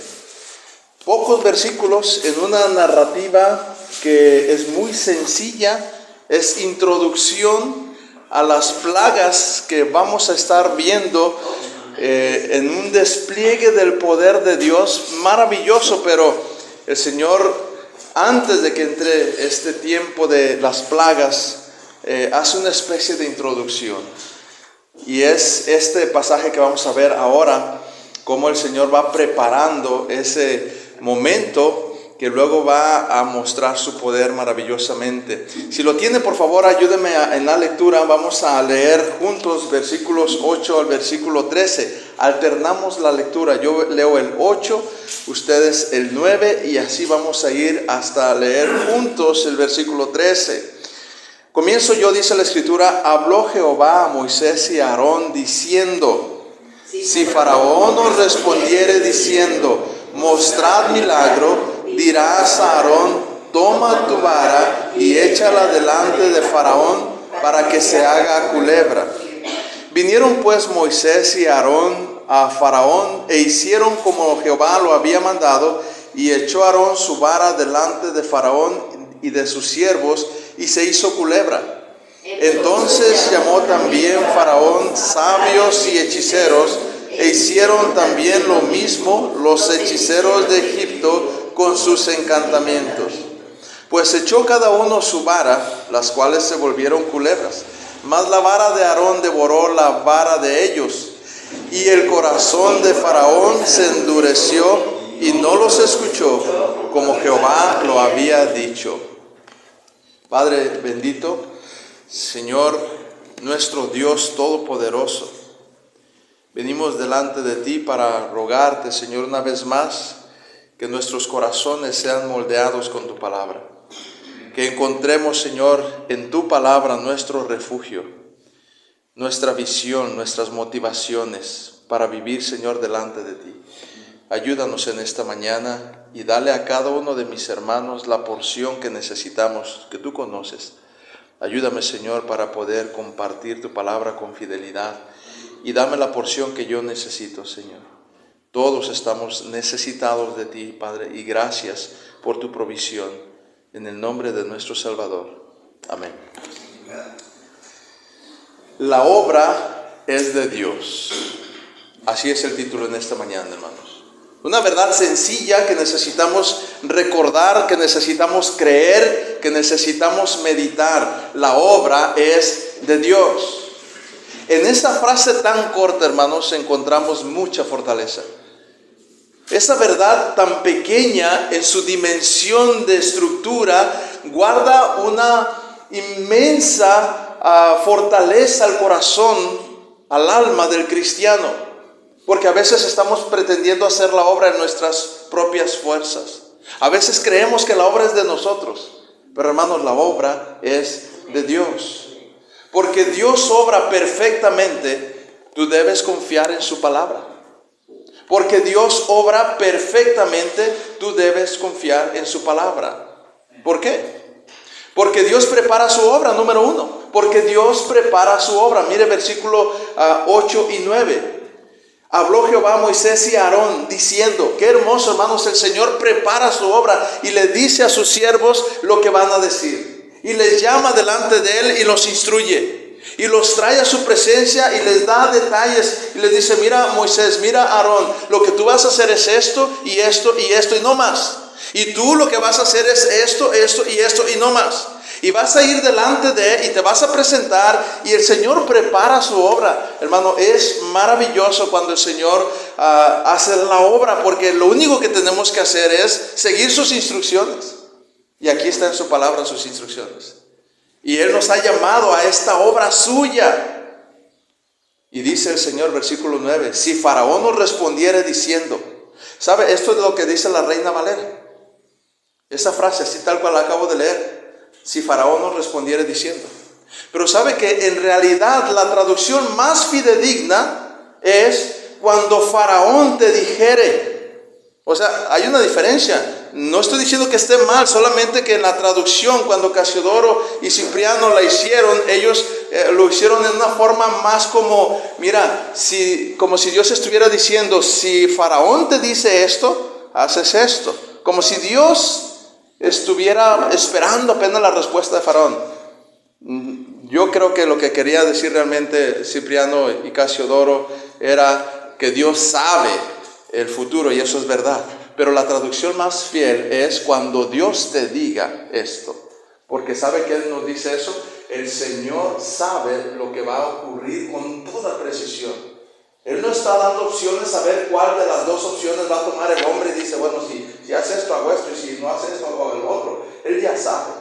Pocos versículos en una narrativa que es muy sencilla, es introducción a las plagas que vamos a estar viendo en un despliegue del poder de Dios maravilloso, pero el Señor, antes de que entre este tiempo de las plagas, hace una especie de introducción. Y es este pasaje que vamos a ver ahora, cómo el Señor va preparando ese momento que luego va a mostrar su poder maravillosamente. Si lo tiene, por favor, ayúdeme en la lectura. Vamos a leer juntos versículos 8 al versículo 13. Alternamos la lectura. Yo leo el 8, ustedes el 9, y así vamos a ir hasta leer juntos el versículo 13. Comienzo yo, dice la Escritura: habló Jehová a Moisés y a Aarón diciendo: si Faraón os respondiere diciendo: mostrad milagro, dirás a Aarón: toma tu vara y échala delante de Faraón para que se haga culebra. Vinieron pues Moisés y Aarón a Faraón e hicieron como Jehová lo había mandado, y echó Aarón su vara delante de Faraón y de sus siervos, y se hizo culebra. Entonces llamó también Faraón sabios y hechiceros, e hicieron también lo mismo los hechiceros de Egipto con sus encantamientos. Pues echó cada uno su vara, las cuales se volvieron culebras. Mas la vara de Aarón devoró la vara de ellos, y el corazón de Faraón se endureció y no los escuchó, como Jehová lo había dicho. Padre bendito, Señor nuestro Dios todopoderoso, venimos delante de ti para rogarte, Señor, una vez más, que nuestros corazones sean moldeados con tu palabra. Que encontremos, Señor, en tu palabra nuestro refugio, nuestra visión, nuestras motivaciones para vivir, Señor, delante de ti. Ayúdanos en esta mañana y dale a cada uno de mis hermanos la porción que necesitamos, que tú conoces. Ayúdame, Señor, para poder compartir tu palabra con fidelidad, y dame la porción que yo necesito, Señor. Todos estamos necesitados de ti, Padre, y gracias por tu provisión. En el nombre de nuestro Salvador. Amén. La obra es de Dios. Así es el título en esta mañana, hermanos. Una verdad sencilla que necesitamos recordar, que necesitamos creer, que necesitamos meditar. La obra es de Dios. En esta frase tan corta, hermanos, encontramos mucha fortaleza. Esa verdad tan pequeña en su dimensión de estructura guarda una inmensa fortaleza al corazón, al alma del cristiano, porque a veces estamos pretendiendo hacer la obra en nuestras propias fuerzas. A veces creemos que la obra es de nosotros, pero hermanos, la obra es de Dios. Porque Dios obra perfectamente, tú debes confiar en su palabra. Porque Dios obra perfectamente, tú debes confiar en su palabra. ¿Por qué? Porque Dios prepara su obra, número 1. Porque Dios prepara su obra. Mire versículo 8 y 9. Habló Jehová a Moisés y a Aarón diciendo, qué hermoso, hermanos, el Señor prepara su obra y le dice a sus siervos lo que van a decir. Y les llama delante de él y los instruye. Y los trae a su presencia y les da detalles. Y les dice, mira Moisés, mira Aarón, lo que tú vas a hacer es esto y esto y esto y no más. Y tú lo que vas a hacer es esto, esto y esto y no más. Y vas a ir delante de él y te vas a presentar y el Señor prepara su obra. Hermano, es maravilloso cuando el Señor hace la obra, porque lo único que tenemos que hacer es seguir sus instrucciones. Y aquí está en su palabra sus instrucciones. Y Él nos ha llamado a esta obra suya. Y dice el Señor, versículo 9, si Faraón nos respondiere diciendo, ¿sabe? Esto es lo que dice la Reina Valera. Esa frase, así tal cual la acabo de leer. Si Faraón nos respondiere diciendo. Pero ¿sabe que en realidad la traducción más fidedigna es cuando Faraón te dijere? O sea, hay una diferencia. No estoy diciendo que esté mal, solamente que en la traducción, cuando Casiodoro y Cipriano la hicieron, ellos lo hicieron en una forma más como, mira, como si Dios estuviera diciendo, si Faraón te dice esto, haces esto. Como si Dios estuviera esperando apenas la respuesta de Faraón. Yo creo que lo que quería decir realmente Cipriano y Casiodoro era que Dios sabe el futuro y eso es verdad. Pero la traducción más fiel es cuando Dios te diga esto. Porque ¿sabe qué nos dice eso? El Señor sabe lo que va a ocurrir con toda precisión. Él no está dando opciones a ver cuál de las dos opciones va a tomar el hombre y dice, bueno, si hace esto, hago esto, y si no hace esto, hago el otro. Él ya sabe.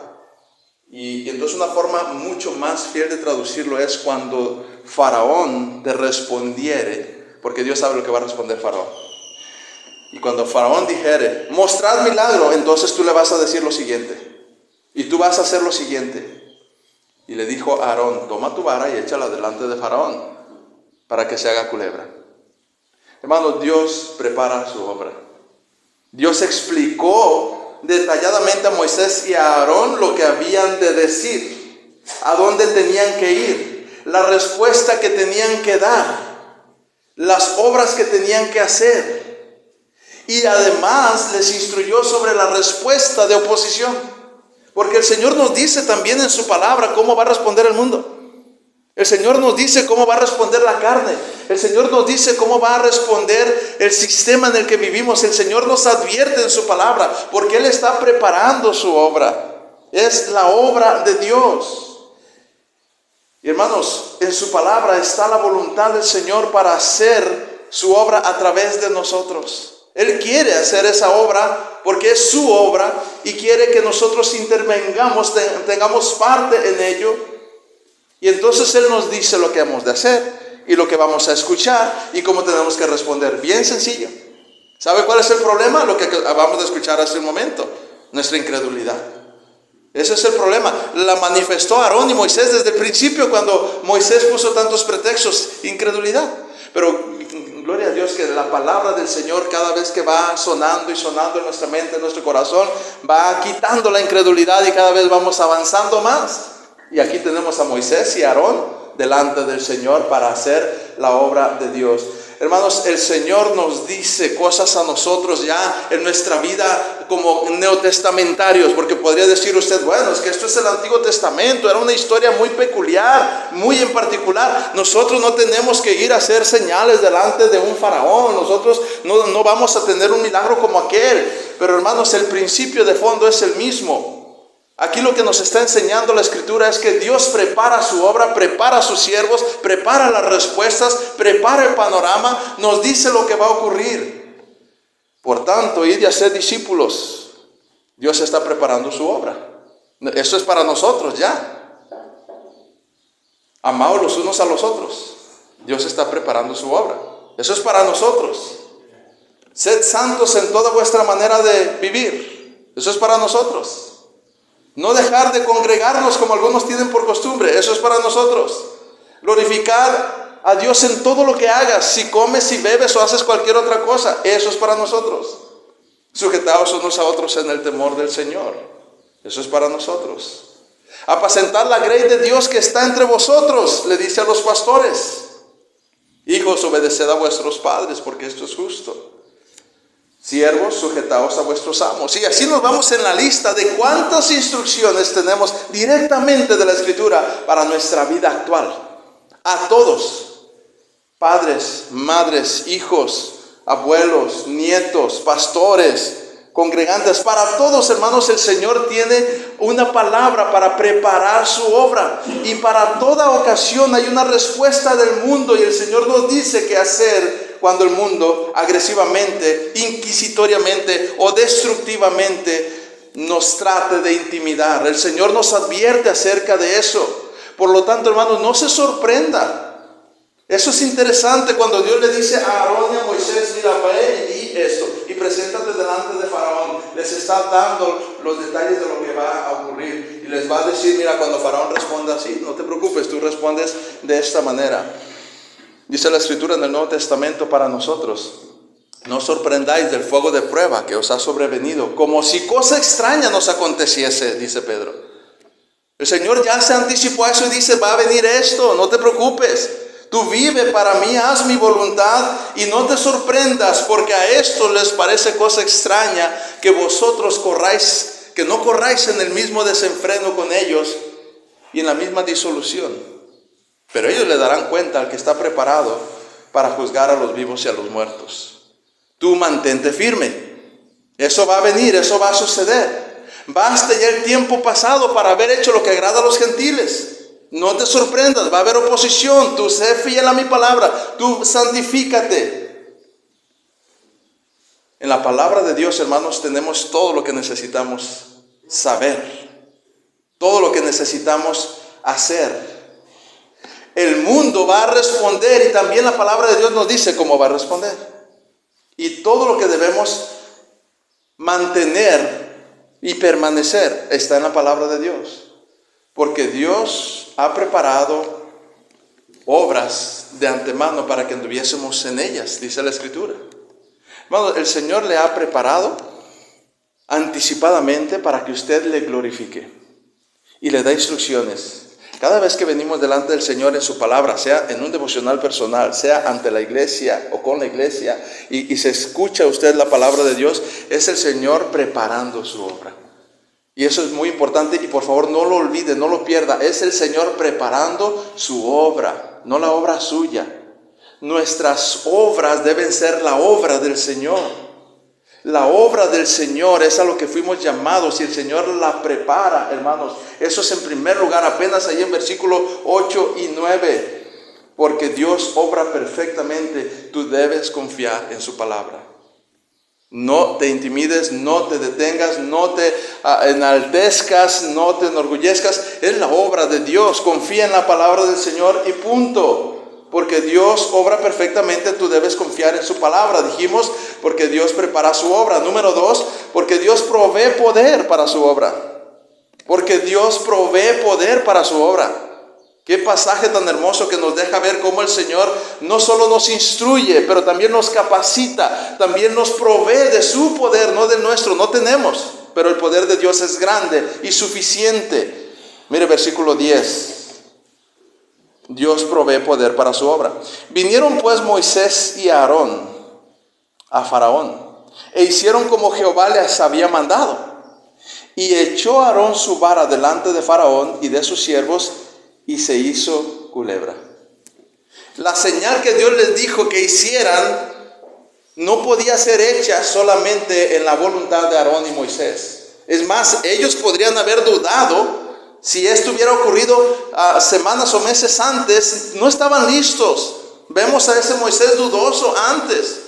Y entonces una forma mucho más fiel de traducirlo es cuando Faraón te respondiere, porque Dios sabe lo que va a responder Faraón. Y cuando Faraón dijere, mostrad milagro, entonces tú le vas a decir lo siguiente. Y tú vas a hacer lo siguiente. Y le dijo a Aarón, toma tu vara y échala delante de Faraón, para que se haga culebra. Hermano, Dios prepara su obra. Dios explicó detalladamente a Moisés y a Aarón lo que habían de decir, a dónde tenían que ir, la respuesta que tenían que dar, las obras que tenían que hacer. Y además les instruyó sobre la respuesta de oposición. Porque el Señor nos dice también en su palabra cómo va a responder el mundo. El Señor nos dice cómo va a responder la carne. El Señor nos dice cómo va a responder el sistema en el que vivimos. El Señor nos advierte en su palabra porque Él está preparando su obra. Es la obra de Dios. Y hermanos, en su palabra está la voluntad del Señor para hacer su obra a través de nosotros. Él quiere hacer esa obra porque es su obra y quiere que nosotros intervengamos, tengamos parte en ello. Y entonces Él nos dice lo que hemos de hacer y lo que vamos a escuchar y cómo tenemos que responder. Bien sencillo. ¿Sabe cuál es el problema? Lo que acabamos de escuchar hace un momento. Nuestra incredulidad. Ese es el problema. La manifestó Aarón y Moisés desde el principio cuando Moisés puso tantos pretextos. Incredulidad. Pero gloria a Dios que la palabra del Señor cada vez que va sonando y sonando en nuestra mente, en nuestro corazón, va quitando la incredulidad y cada vez vamos avanzando más. Y aquí tenemos a Moisés y a Aarón delante del Señor para hacer la obra de Dios. Hermanos, el Señor nos dice cosas a nosotros ya en nuestra vida como neotestamentarios, porque podría decir usted, bueno, es que esto es el Antiguo Testamento, era una historia muy peculiar, muy en particular. Nosotros no tenemos que ir a hacer señales delante de un faraón, nosotros no vamos a tener un milagro como aquel. Pero hermanos, el principio de fondo es el mismo. Aquí lo que nos está enseñando la Escritura es que Dios prepara su obra, prepara a sus siervos, prepara las respuestas, prepara el panorama, nos dice lo que va a ocurrir. Por tanto, id y haced discípulos. Dios está preparando su obra. Eso es para nosotros ya. Amaos los unos a los otros. Dios está preparando su obra. Eso es para nosotros. Sed santos en toda vuestra manera de vivir. Eso es para nosotros. No dejar de congregarnos como algunos tienen por costumbre. Eso es para nosotros. Glorificar a Dios en todo lo que hagas. Si comes, si bebes o haces cualquier otra cosa. Eso es para nosotros. Sujetaos unos a otros en el temor del Señor. Eso es para nosotros. Apacentar la grey de Dios que está entre vosotros. Le dice a los pastores. Hijos, obedeced a vuestros padres porque esto es justo. Siervos, sujetaos a vuestros amos. Y así nos vamos en la lista de cuántas instrucciones tenemos directamente de la Escritura para nuestra vida actual. A todos, padres, madres, hijos, abuelos, nietos, pastores, congregantes, para todos, hermanos, el Señor tiene una palabra para preparar su obra. Y para toda ocasión hay una respuesta del mundo y el Señor nos dice qué hacer cuando el mundo agresivamente, inquisitoriamente o destructivamente nos trate de intimidar. El Señor nos advierte acerca de eso. Por lo tanto, hermanos, no se sorprenda. Eso es interesante cuando Dios le dice a Aarón y a Moisés, mira, ve y di esto y preséntate delante de Faraón. Les está dando los detalles de lo que va a ocurrir y les va a decir, mira, cuando Faraón responda así, no te preocupes, tú respondes de esta manera. Dice la Escritura en el Nuevo Testamento para nosotros, no os sorprendáis del fuego de prueba que os ha sobrevenido, como si cosa extraña nos aconteciese, dice Pedro. El Señor ya se anticipó a eso y dice, va a venir esto, no te preocupes. Tú vive para mí, haz mi voluntad y no te sorprendas porque a esto les parece cosa extraña que vosotros corráis, que no corráis en el mismo desenfreno con ellos y en la misma disolución. Pero ellos le darán cuenta al que está preparado para juzgar a los vivos y a los muertos. Tú mantente firme. Eso va a venir, eso va a suceder. Basta ya el tiempo pasado para haber hecho lo que agrada a los gentiles. No te sorprendas, va a haber oposición. Tú sé fiel a mi palabra, tú santifícate. En la palabra de Dios, hermanos, tenemos todo lo que necesitamos saber, todo lo que necesitamos hacer. El mundo va a responder, y también la palabra de Dios nos dice cómo va a responder. Y todo lo que debemos mantener y permanecer está en la palabra de Dios. Porque Dios ha preparado obras de antemano para que anduviésemos en ellas, dice la Escritura. Hermano, el Señor le ha preparado anticipadamente para que usted le glorifique y le da instrucciones. Cada vez que venimos delante del Señor en su palabra, sea en un devocional personal, sea ante la iglesia o con la iglesia, y se escucha usted la palabra de Dios, es el Señor preparando su obra. Y eso es muy importante, y por favor no lo olvide, no lo pierda. Es el Señor preparando su obra, no la obra suya. Nuestras obras deben ser la obra del Señor. La obra del Señor es a lo que fuimos llamados, y el Señor la prepara, hermanos. Eso es en primer lugar, apenas ahí en versículo 8 y 9. Porque Dios obra perfectamente, tú debes confiar en su palabra. No te intimides, no te detengas, no te enaltezcas, no te enorgullezcas. Es la obra de Dios. Confía en la palabra del Señor y punto. Porque Dios obra perfectamente, tú debes confiar en su palabra. Dijimos, porque Dios prepara su obra. Número 2, porque Dios provee poder para su obra. Porque Dios provee poder para su obra. Qué pasaje tan hermoso que nos deja ver cómo el Señor no solo nos instruye, pero también nos capacita, también nos provee de su poder, no del nuestro. No tenemos, pero el poder de Dios es grande y suficiente. Mire versículo 10. Dios provee poder para su obra. Vinieron pues Moisés y Aarón a Faraón, e hicieron como Jehová les había mandado. Y echó Aarón su vara delante de Faraón y de sus siervos, y se hizo culebra. La señal que Dios les dijo que hicieran no podía ser hecha solamente en la voluntad de Aarón y Moisés. Es más, ellos podrían haber dudado si esto hubiera ocurrido semanas o meses antes. No estaban listos. Vemos a ese Moisés dudoso antes.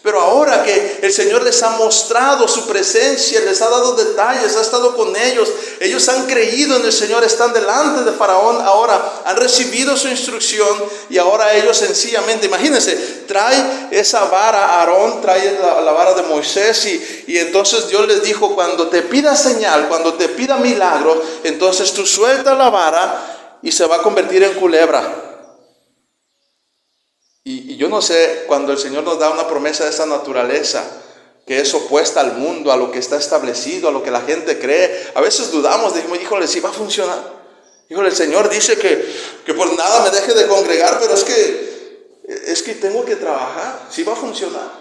Pero ahora que el Señor les ha mostrado su presencia, les ha dado detalles, ha estado con ellos, ellos han creído en el Señor, están delante de Faraón, ahora han recibido su instrucción, y ahora ellos sencillamente, imagínense, trae esa vara Aarón, trae la vara de Moisés, y entonces Dios les dijo, cuando te pida señal, cuando te pida milagro, entonces tú sueltas la vara y se va a convertir en culebra. Y yo no sé, cuando el Señor nos da una promesa de esa naturaleza, que es opuesta al mundo, a lo que está establecido, a lo que la gente cree, a veces dudamos, decimos, híjole, ¿sí va a funcionar? Híjole, el Señor dice que por nada me deje de congregar, pero es que tengo que trabajar, ¿sí va a funcionar?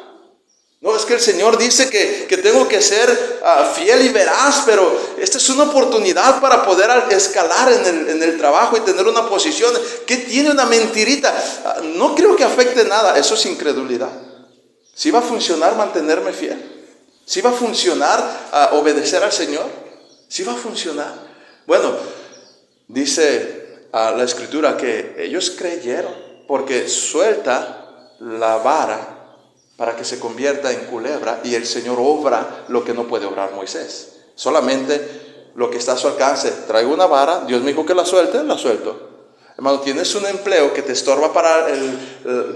No, es que el Señor dice que tengo que ser fiel y veraz, pero esta es una oportunidad para poder escalar en el trabajo y tener una posición. ¿Qué tiene una mentirita? No creo que afecte nada. Eso es incredulidad. ¿Sí va a funcionar mantenerme fiel? ¿Sí va a funcionar obedecer al Señor? ¿Sí va a funcionar? Bueno, dice la Escritura que ellos creyeron, porque suelta la vara para que se convierta en culebra, y el Señor obra lo que no puede obrar Moisés. Solamente lo que está a su alcance. Traigo una vara, Dios me dijo que la suelte, la suelto. Hermano, tienes un empleo que te estorba para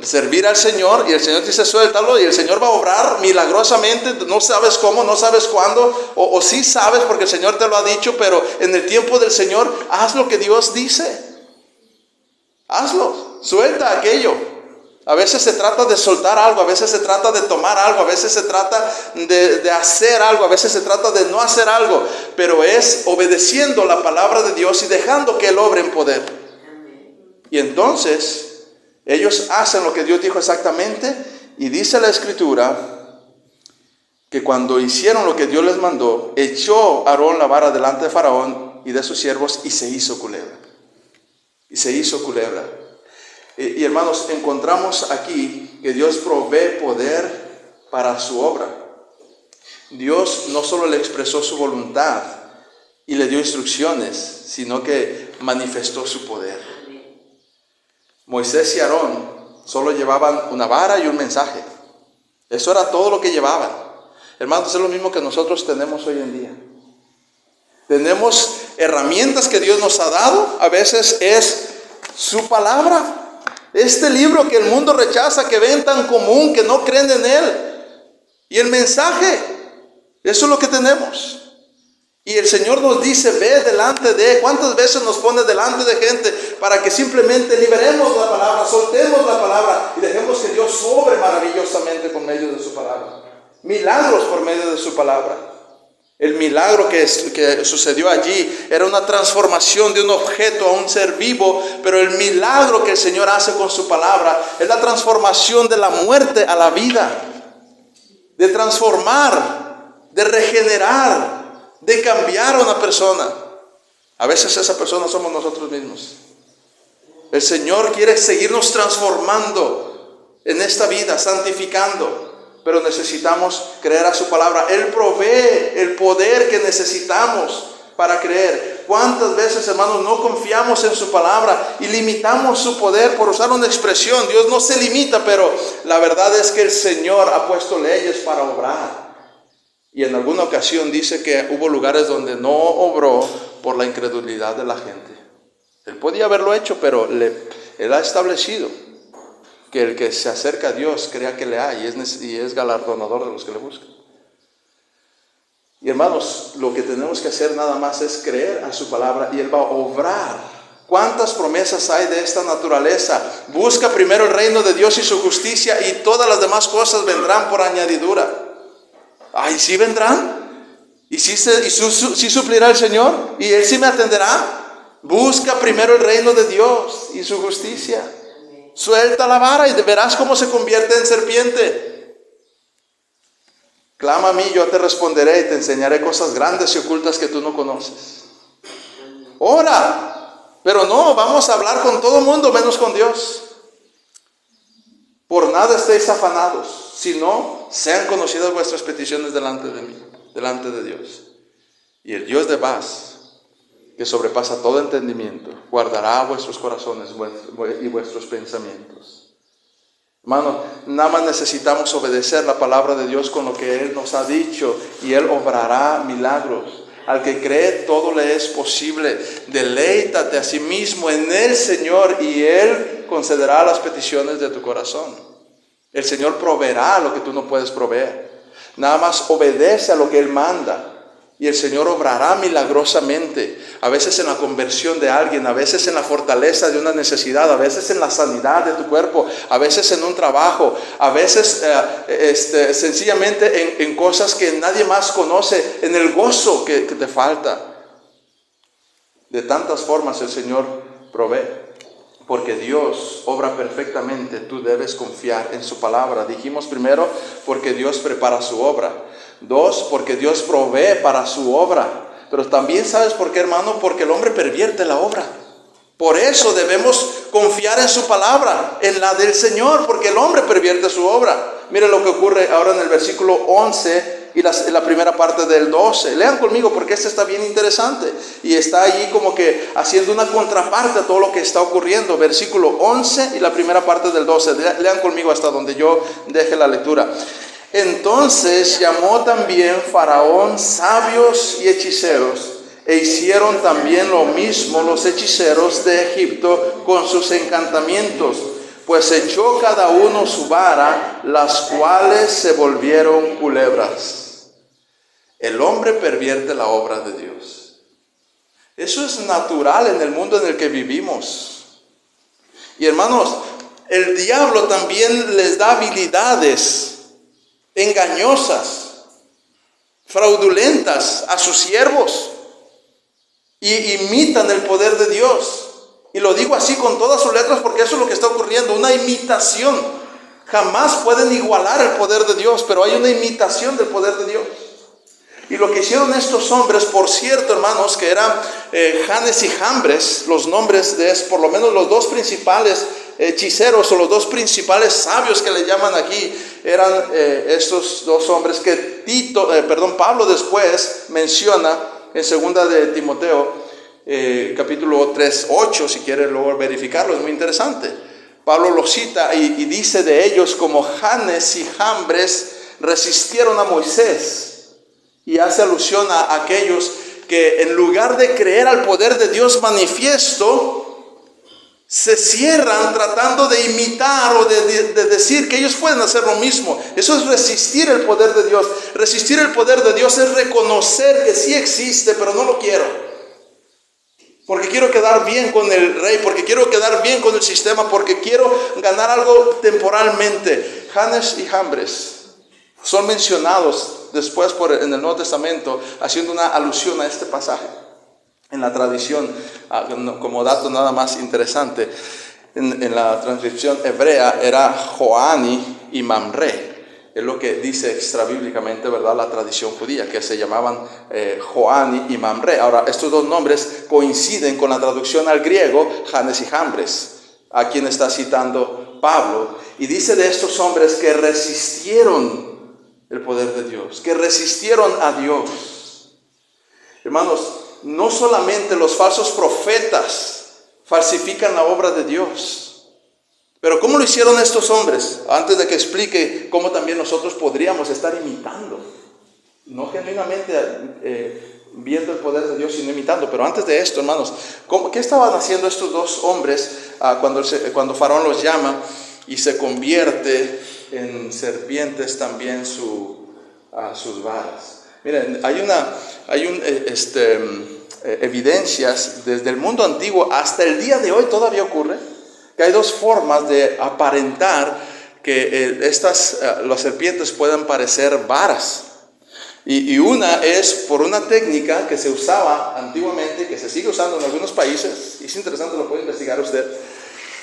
servir al Señor, y el Señor dice suéltalo, y el Señor va a obrar milagrosamente. No sabes cómo, no sabes cuándo, o sí sabes porque el Señor te lo ha dicho, pero en el tiempo del Señor, haz lo que Dios dice. Hazlo, suelta aquello. A veces se trata de soltar algo, a veces se trata de tomar algo, a veces se trata de hacer algo, a veces se trata de no hacer algo, pero es obedeciendo la palabra de Dios y dejando que Él obre en poder. Y entonces ellos hacen lo que Dios dijo exactamente, y dice la Escritura que cuando hicieron lo que Dios les mandó, echó Aarón la vara delante de Faraón y de sus siervos, y se hizo culebra. Y se hizo culebra. Y hermanos, encontramos aquí que Dios provee poder para su obra. Dios no solo le expresó su voluntad y le dio instrucciones, sino que manifestó su poder. Moisés y Aarón solo llevaban una vara y un mensaje. Eso era todo lo que llevaban. Hermanos, es lo mismo que nosotros tenemos hoy en día. Tenemos herramientas que Dios nos ha dado. A veces es su palabra. Este libro que el mundo rechaza, que ven tan común, que no creen en él. Y el mensaje, eso es lo que tenemos. Y el Señor nos dice, ve delante de, ¿cuántas veces nos pone delante de gente para que simplemente liberemos la palabra, soltemos la palabra y dejemos que Dios obre maravillosamente por medio de su palabra? Milagros por medio de su palabra. El milagro que sucedió allí era una transformación de un objeto a un ser vivo, pero el milagro que el Señor hace con su palabra es la transformación de la muerte a la vida, de transformar, de regenerar, de cambiar a una persona. A veces esa persona somos nosotros mismos. El Señor quiere seguirnos transformando en esta vida, santificando. Pero necesitamos creer a su palabra. Él provee el poder que necesitamos para creer. ¿Cuántas veces, hermanos, no confiamos en su palabra y limitamos su poder por usar una expresión? Dios no se limita, pero la verdad es que el Señor ha puesto leyes para obrar. Y en alguna ocasión dice que hubo lugares donde no obró por la incredulidad de la gente. Él podía haberlo hecho, pero Él ha establecido que el que se acerca a Dios crea que le hay y es galardonador de los que le buscan. Y hermanos, lo que tenemos que hacer nada más es creer a su palabra y Él va a obrar. ¿Cuántas promesas hay de esta naturaleza? Busca primero el reino de Dios y su justicia y todas las demás cosas vendrán por añadidura. Ay, ¿sí vendrán? ¿Y sí suplirá el Señor? ¿Y Él sí me atenderá? Busca primero el reino de Dios y su justicia. Suelta la vara y verás cómo se convierte en serpiente. Clama a mí, yo te responderé y te enseñaré cosas grandes y ocultas que tú no conoces. Ora, pero no, vamos a hablar con todo mundo menos con Dios. Por nada estéis afanados, sino sean conocidas vuestras peticiones delante de mí, delante de Dios. Y el Dios de paz, que sobrepasa todo entendimiento, guardará vuestros corazones y vuestros pensamientos. Hermano, nada más necesitamos obedecer la palabra de Dios con lo que Él nos ha dicho y Él obrará milagros. Al que cree, todo le es posible. Deleítate a sí mismo en el Señor y Él concederá las peticiones de tu corazón. El Señor proveerá lo que tú no puedes proveer. Nada más obedece a lo que Él manda. Y el Señor obrará milagrosamente, a veces en la conversión de alguien, a veces en la fortaleza de una necesidad, a veces en la sanidad de tu cuerpo, a veces en un trabajo, a veces sencillamente en cosas que nadie más conoce, en el gozo que te falta. De tantas formas el Señor provee, porque Dios obra perfectamente. Tú debes confiar en su palabra. Dijimos primero, porque Dios prepara su obra. 2, porque Dios provee para su obra. Pero también, ¿sabes por qué, hermano? Porque el hombre pervierte la obra. Por eso debemos confiar en su palabra, en la del Señor, porque el hombre pervierte su obra. Mire lo que ocurre ahora en el versículo 11 y la primera parte del 12. Lean conmigo porque este está bien interesante. Y está allí como que haciendo una contraparte a todo lo que está ocurriendo. Versículo 11 y la primera parte del 12. Lean conmigo hasta donde yo deje la lectura. Entonces llamó también Faraón sabios y hechiceros, e hicieron también lo mismo los hechiceros de Egipto con sus encantamientos, pues echó cada uno su vara, las cuales se volvieron culebras. El hombre pervierte la obra de Dios. Eso es natural en el mundo en el que vivimos. Y hermanos, el diablo también les da habilidades engañosas, fraudulentas a sus siervos, y imitan el poder de Dios. Y lo digo así con todas sus letras porque eso es lo que está ocurriendo, una imitación. Jamás pueden igualar el poder de Dios, pero hay una imitación del poder de Dios. Y lo que hicieron estos hombres, por cierto, hermanos, que eran Janes y Jambres, los nombres de por lo menos los dos principales hechiceros o los dos principales sabios que le llaman aquí eran estos dos hombres que Pablo después menciona en segunda de Timoteo, capítulo 3:8, si quiere luego verificarlo, es muy interesante. Pablo los cita y dice de ellos: como Janes y Jambres resistieron a Moisés. Y hace alusión a aquellos que en lugar de creer al poder de Dios manifiesto, se cierran tratando de imitar o de decir que ellos pueden hacer lo mismo. Eso es resistir el poder de Dios. Resistir el poder de Dios es reconocer que sí existe, pero no lo quiero. Porque quiero quedar bien con el rey, porque quiero quedar bien con el sistema, porque quiero ganar algo temporalmente. Janes y Jambres son mencionados después en el Nuevo Testamento, haciendo una alusión a este pasaje. En la tradición, como dato nada más interesante, en la transcripción hebrea era Joani y Mamre. Es lo que dice extrabíblicamente, ¿verdad?, la tradición judía, que se llamaban Joani y Mamre. Ahora, estos dos nombres coinciden con la traducción al griego, Janes y Jambres, a quien está citando Pablo. Y dice de estos hombres que resistieron el poder de Dios, que resistieron a Dios. Hermanos, no solamente los falsos profetas falsifican la obra de Dios, pero ¿cómo lo hicieron estos hombres? Antes de que explique cómo también nosotros podríamos estar imitando, no genuinamente viendo el poder de Dios, sino imitando. Pero antes de esto, hermanos, ¿qué estaban haciendo estos dos hombres cuando Faraón los llama y se convierte en serpientes también sus varas? Miren, hay evidencias desde el mundo antiguo hasta el día de hoy, todavía ocurre, que hay dos formas de aparentar que las serpientes puedan parecer varas. Y una es por una técnica que se usaba antiguamente, que se sigue usando en algunos países. Es interesante, lo puede investigar usted.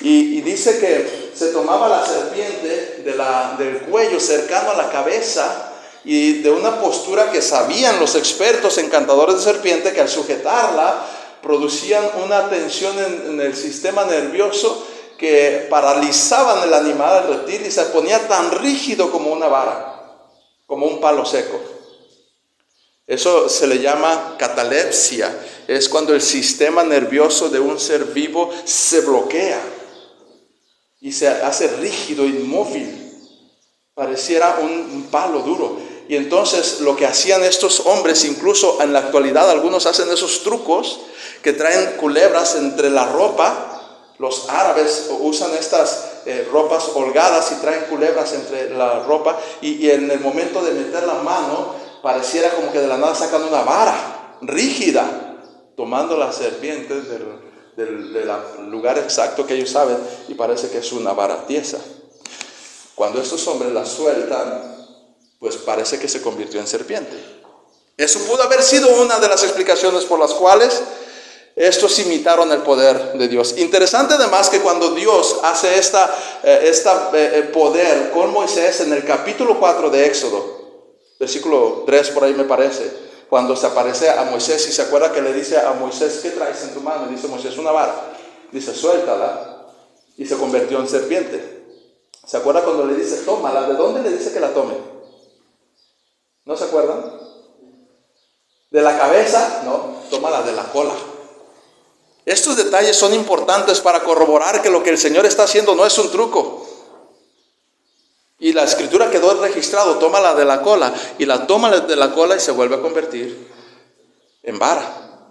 Y dice que se tomaba la serpiente del cuello cercano a la cabeza, y de una postura que sabían los expertos encantadores de serpiente que al sujetarla producían una tensión en el sistema nervioso que paralizaban el animal, el reptil, y se ponía tan rígido como una vara, como un palo seco. Eso se le llama catalepsia. Es cuando el sistema nervioso de un ser vivo se bloquea y se hace rígido, inmóvil, pareciera un palo duro. Y entonces lo que hacían estos hombres, incluso en la actualidad algunos hacen esos trucos, que traen culebras entre la ropa. Los árabes usan estas ropas holgadas y traen culebras entre la ropa, y en el momento de meter la mano pareciera como que de la nada sacan una vara rígida, tomando la serpiente del lugar exacto que ellos saben, y parece que es una vara tiesa. Cuando estos hombres la sueltan, pues parece que se convirtió en serpiente. Eso pudo haber sido una de las explicaciones por las cuales estos imitaron el poder de Dios. Interesante además que cuando Dios hace este poder con Moisés en el capítulo 4 de Éxodo, versículo 3 por ahí me parece, cuando se aparece a Moisés y se acuerda que le dice a Moisés: ¿qué traes en tu mano? Y dice Moisés: una vara. Dice: suéltala. Y se convirtió en serpiente. ¿Se acuerda cuando le dice: tómala? ¿De dónde le dice que la tome? ¿No se acuerdan? ¿De la cabeza? No, tómala de la cola. Estos detalles son importantes para corroborar que lo que el Señor está haciendo no es un truco. Y la escritura quedó registrado: tómala de la cola. Y la toma de la cola y se vuelve a convertir en vara.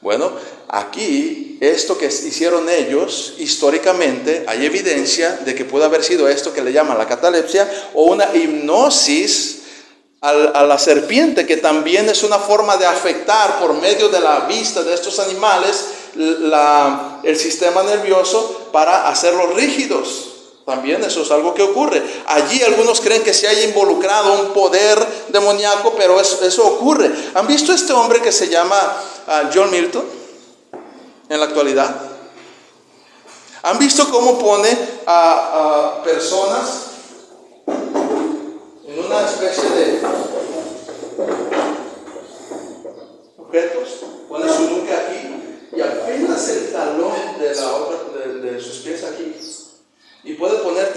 Bueno, aquí esto que hicieron ellos, históricamente hay evidencia de que puede haber sido esto que le llaman la catalepsia, o una hipnosis a la serpiente, que también es una forma de afectar por medio de la vista de estos animales el sistema nervioso para hacerlos rígidos. También eso es algo que ocurre. Allí algunos creen que se haya involucrado un poder demoníaco, pero eso ocurre. ¿Han visto este hombre que se llama John Milton en la actualidad? ¿Han visto cómo pone a personas en una especie de objetos? Pone su nuca aquí y apenas el talón de sus pies aquí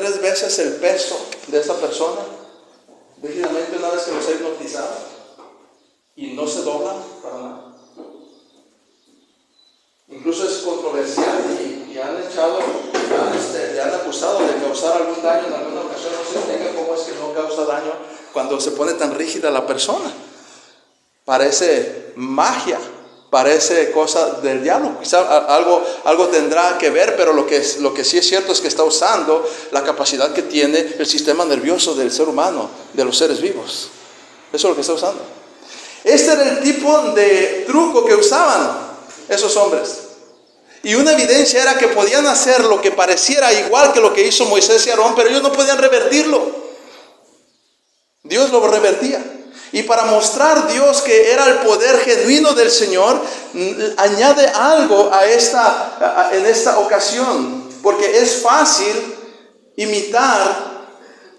3 veces el peso de esa persona, rígidamente, una vez que los ha hipnotizado, y no se doblan para nada. Incluso es controversial y han le han acusado de causar algún daño en alguna ocasión. No se explica cómo es que no causa daño cuando se pone tan rígida la persona. Parece magia, parece cosa del diablo. Quizá algo tendrá que ver, pero lo que sí es cierto es que está usando la capacidad que tiene el sistema nervioso del ser humano, de los seres vivos. Eso es lo que está usando. Este era el tipo de truco que usaban esos hombres. Y una evidencia era que podían hacer lo que pareciera igual que lo que hizo Moisés y Aarón, pero ellos no podían revertirlo. Dios lo revertía. Y para mostrar Dios que era el poder genuino del Señor, añade algo en esta ocasión, porque es fácil imitar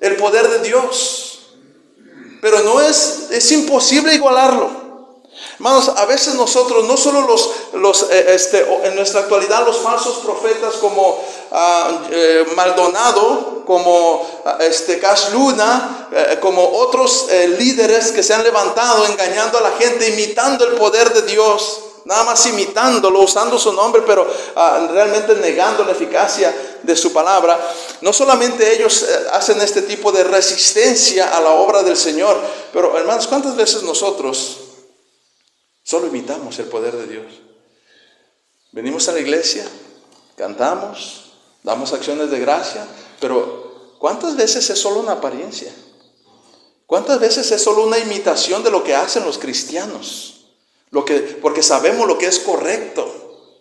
el poder de Dios, pero es imposible igualarlo. Hermanos, a veces nosotros, no solo en nuestra actualidad, los falsos profetas como Maldonado, como Cash Luna, como otros líderes que se han levantado engañando a la gente, imitando el poder de Dios, nada más imitándolo, usando su nombre, pero realmente negando la eficacia de su palabra. No solamente ellos hacen este tipo de resistencia a la obra del Señor, pero hermanos, ¿cuántas veces nosotros solo imitamos el poder de Dios? Venimos a la iglesia, cantamos, damos acciones de gracia, pero ¿cuántas veces es solo una apariencia? ¿Cuántas veces es solo una imitación de lo que hacen los cristianos? Porque sabemos lo que es correcto,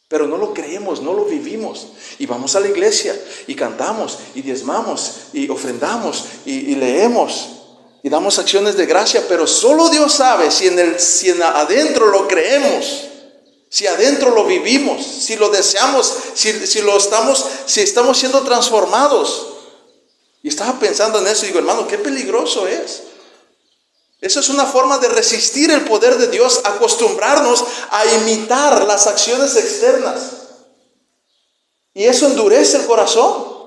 pero no lo creemos, no lo vivimos. Y vamos a la iglesia y cantamos y diezmamos y ofrendamos y leemos y damos acciones de gracia, pero solo Dios sabe si adentro lo creemos, si adentro lo vivimos, si lo deseamos, si estamos siendo transformados. Y estaba pensando en eso y digo, hermano, qué peligroso es. Eso es una forma de resistir el poder de Dios, acostumbrarnos a imitar las acciones externas. Y eso endurece el corazón.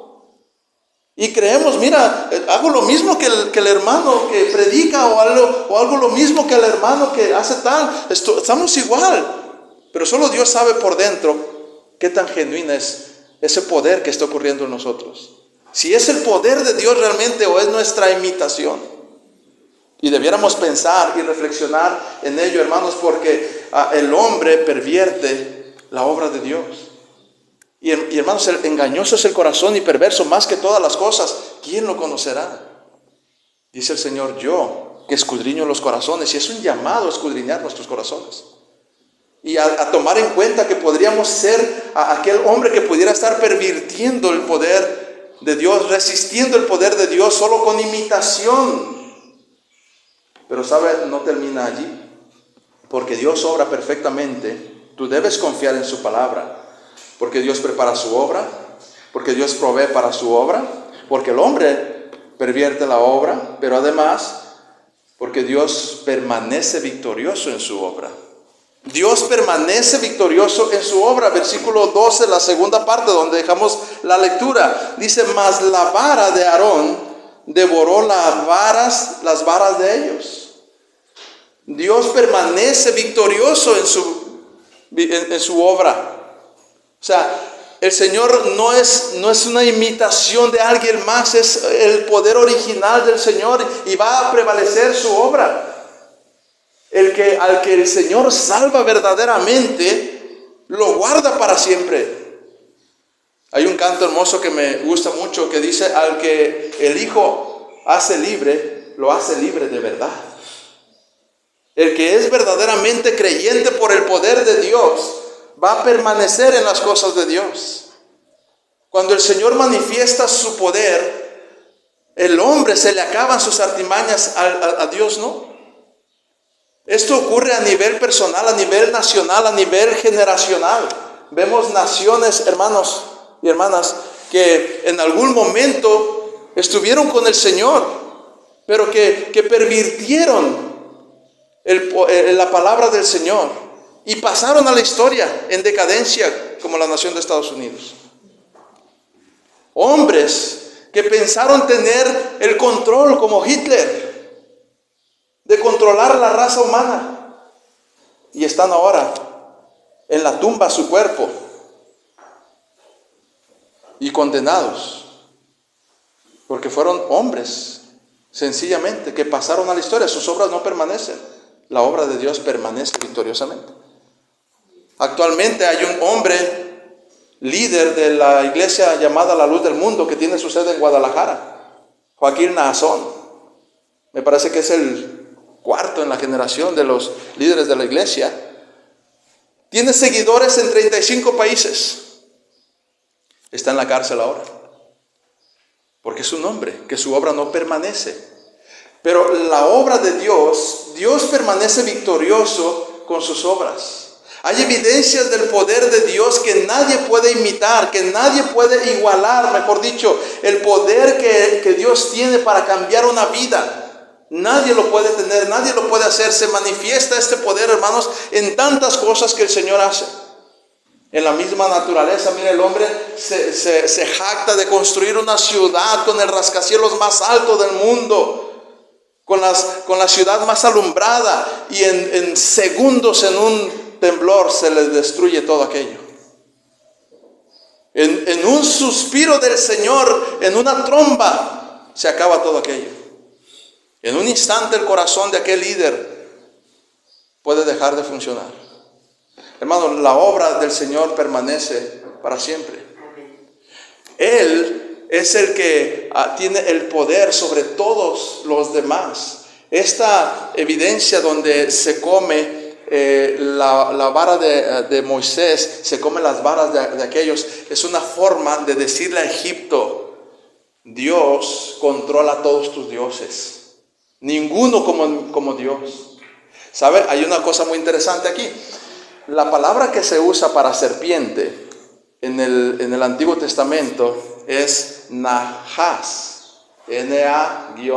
Y creemos, mira, hago lo mismo que el hermano que predica, o hago lo mismo que el hermano que hace tal. Estamos igual. Pero solo Dios sabe por dentro qué tan genuina es ese poder que está ocurriendo en nosotros. Si es el poder de Dios realmente o es nuestra imitación. Y debiéramos pensar y reflexionar en ello, hermanos, porque el hombre pervierte la obra de Dios. Y hermanos, engañoso es el corazón y perverso más que todas las cosas. ¿Quién lo conocerá? Dice el Señor, yo que escudriño los corazones. Y es un llamado a escudriñar nuestros corazones. Y a tomar en cuenta que podríamos ser aquel hombre que pudiera estar pervirtiendo el poder de Dios, resistiendo el poder de Dios solo con imitación. Pero sabe, no termina allí, porque Dios obra perfectamente. Tú debes confiar en su palabra, porque Dios prepara su obra, porque Dios provee para su obra, porque el hombre pervierte la obra, pero además porque Dios permanece victorioso en su obra. Dios permanece victorioso en su obra. Versículo 12, la segunda parte donde dejamos la lectura, dice, mas la vara de Aarón devoró las varas de ellos. Dios permanece victorioso en su obra. O sea, el Señor no es una imitación de alguien más, es el poder original del Señor y va a prevalecer su obra. Al que el Señor salva verdaderamente, lo guarda para siempre. Hay un canto hermoso que me gusta mucho que dice, al que el Hijo hace libre, lo hace libre de verdad. El que es verdaderamente creyente por el poder de Dios va a permanecer en las cosas de Dios. Cuando el Señor manifiesta su poder, el hombre se le acaban sus artimañas, a Dios no. Esto ocurre a nivel personal, a nivel nacional, a nivel generacional. Vemos naciones, hermanos y hermanas, que en algún momento estuvieron con el Señor, pero que pervirtieron la palabra del Señor y pasaron a la historia en decadencia, como la nación de Estados Unidos. Hombres que pensaron tener el control como Hitler, de controlar la raza humana. Y están ahora en la tumba su cuerpo y condenados, porque fueron hombres, sencillamente, que pasaron a la historia. Sus obras no permanecen. La obra de Dios permanece victoriosamente. Actualmente hay un hombre líder de la iglesia llamada La Luz del Mundo, que tiene su sede en Guadalajara, Joaquín Naasón. Me parece que es el cuarto en la generación de los líderes de la iglesia. Tiene seguidores en 35 países. Está en la cárcel ahora, porque es un hombre, que su obra no permanece. Pero la obra de Dios, Dios permanece victorioso con sus obras. Hay evidencias del poder de Dios que nadie puede imitar, que nadie puede igualar, mejor dicho, el poder que Dios tiene para cambiar una vida. Nadie lo puede tener, nadie lo puede hacer. Se manifiesta este poder, hermanos, en tantas cosas que el Señor hace. En la misma naturaleza, mire, el hombre se jacta de construir una ciudad con el rascacielos más alto del mundo, con la ciudad más alumbrada, y en segundos, en un temblor, se les destruye todo aquello. En un suspiro del Señor, en una tromba, se acaba todo aquello. En un instante el corazón de aquel líder puede dejar de funcionar. Hermano, la obra del Señor permanece para siempre. Él es el que tiene el poder sobre todos los demás. Esta evidencia donde se come la vara de Moisés, se comen las varas de aquellos, es una forma de decirle a Egipto: Dios controla todos tus dioses, ninguno como Dios. ¿Sabe? Hay una cosa muy interesante aquí. La palabra que se usa para serpiente en el Antiguo Testamento es Nahas, N-A-H-H-A-S,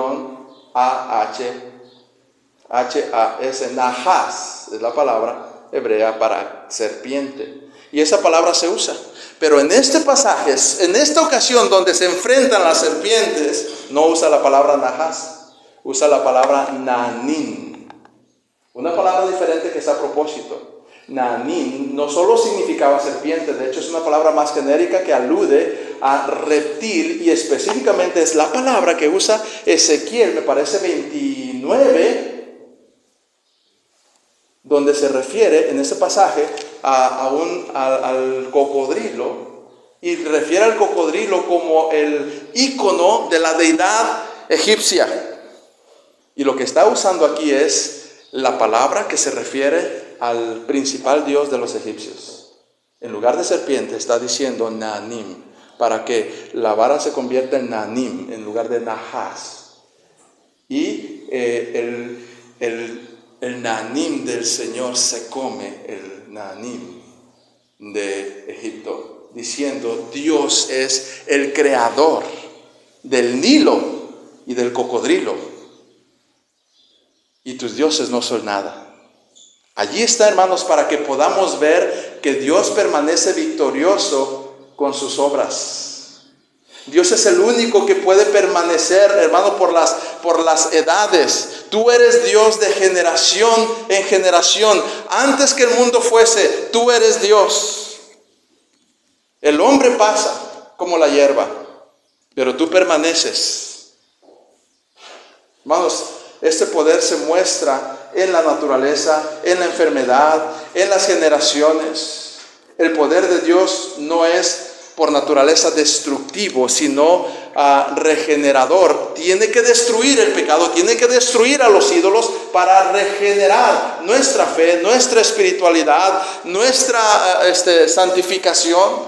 Nahas es la palabra hebrea para serpiente. Y esa palabra se usa. Pero en este pasaje, en esta ocasión donde se enfrentan las serpientes, no usa la palabra Nahas, usa la palabra Nanim. Una palabra diferente que está a propósito. Nanim no solo significaba serpiente, de hecho es una palabra más genérica que alude a reptil, y específicamente es la palabra que usa Ezequiel, me parece 29, donde se refiere en ese pasaje al cocodrilo, y refiere al cocodrilo como el ícono de la deidad egipcia. Y lo que está usando aquí es la palabra que se refiere al principal dios de los egipcios. En lugar de serpiente está diciendo Nanim, para que la vara se convierta en Nanim en lugar de Nahas. Y el Nanim del Señor se come el Nanim de Egipto, diciendo: Dios es el creador del Nilo y del cocodrilo, y tus dioses no son nada. Allí está, hermanos, para que podamos ver que Dios permanece victorioso con sus obras. Dios es el único que puede permanecer, hermano, por las edades. Tú eres Dios de generación en generación. Antes que el mundo fuese, tú eres Dios. El hombre pasa como la hierba, pero tú permaneces. Hermanos, este poder se muestra en la naturaleza, en la enfermedad, en las generaciones. El poder de Dios no es por naturaleza destructivo, sino regenerador. Tiene que destruir el pecado, tiene que destruir a los ídolos para regenerar nuestra fe, nuestra espiritualidad, nuestra santificación.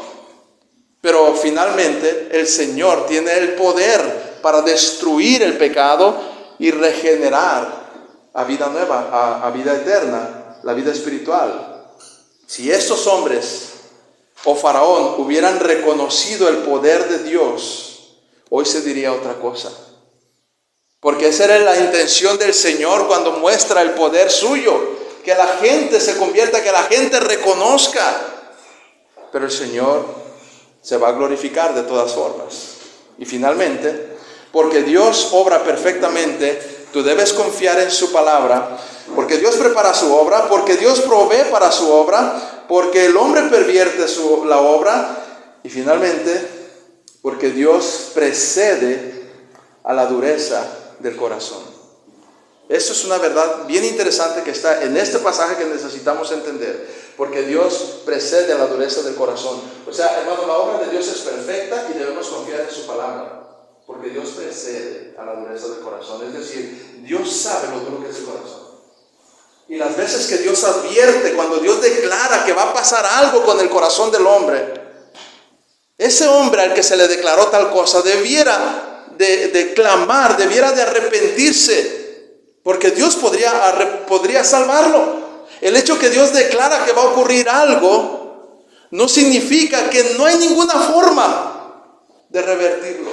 Pero finalmente el Señor tiene el poder para destruir el pecado y regenerar a vida nueva, a vida eterna, la vida espiritual. Si estos hombres o Faraón hubieran reconocido el poder de Dios, hoy se diría otra cosa. Porque esa era la intención del Señor cuando muestra el poder suyo, que la gente se convierta, que la gente reconozca. Pero el Señor se va a glorificar de todas formas. Y finalmente, porque Dios obra perfectamente, tú debes confiar en su palabra, porque Dios prepara su obra, porque Dios provee para su obra, porque el hombre pervierte la obra, y finalmente, porque Dios precede a la dureza del corazón. Esto es una verdad bien interesante que está en este pasaje que necesitamos entender, porque Dios precede a la dureza del corazón. O sea, hermano, la obra de Dios es perfecta y debemos confiar en su palabra, porque Dios precede a la dureza del corazón. Es decir, Dios sabe lo duro que es el corazón. Y las veces que Dios advierte, cuando Dios declara que va a pasar algo con el corazón del hombre, ese hombre al que se le declaró tal cosa debiera de clamar, debiera de arrepentirse, porque Dios podría salvarlo. El hecho que Dios declara que va a ocurrir algo no significa que no hay ninguna forma de revertirlo.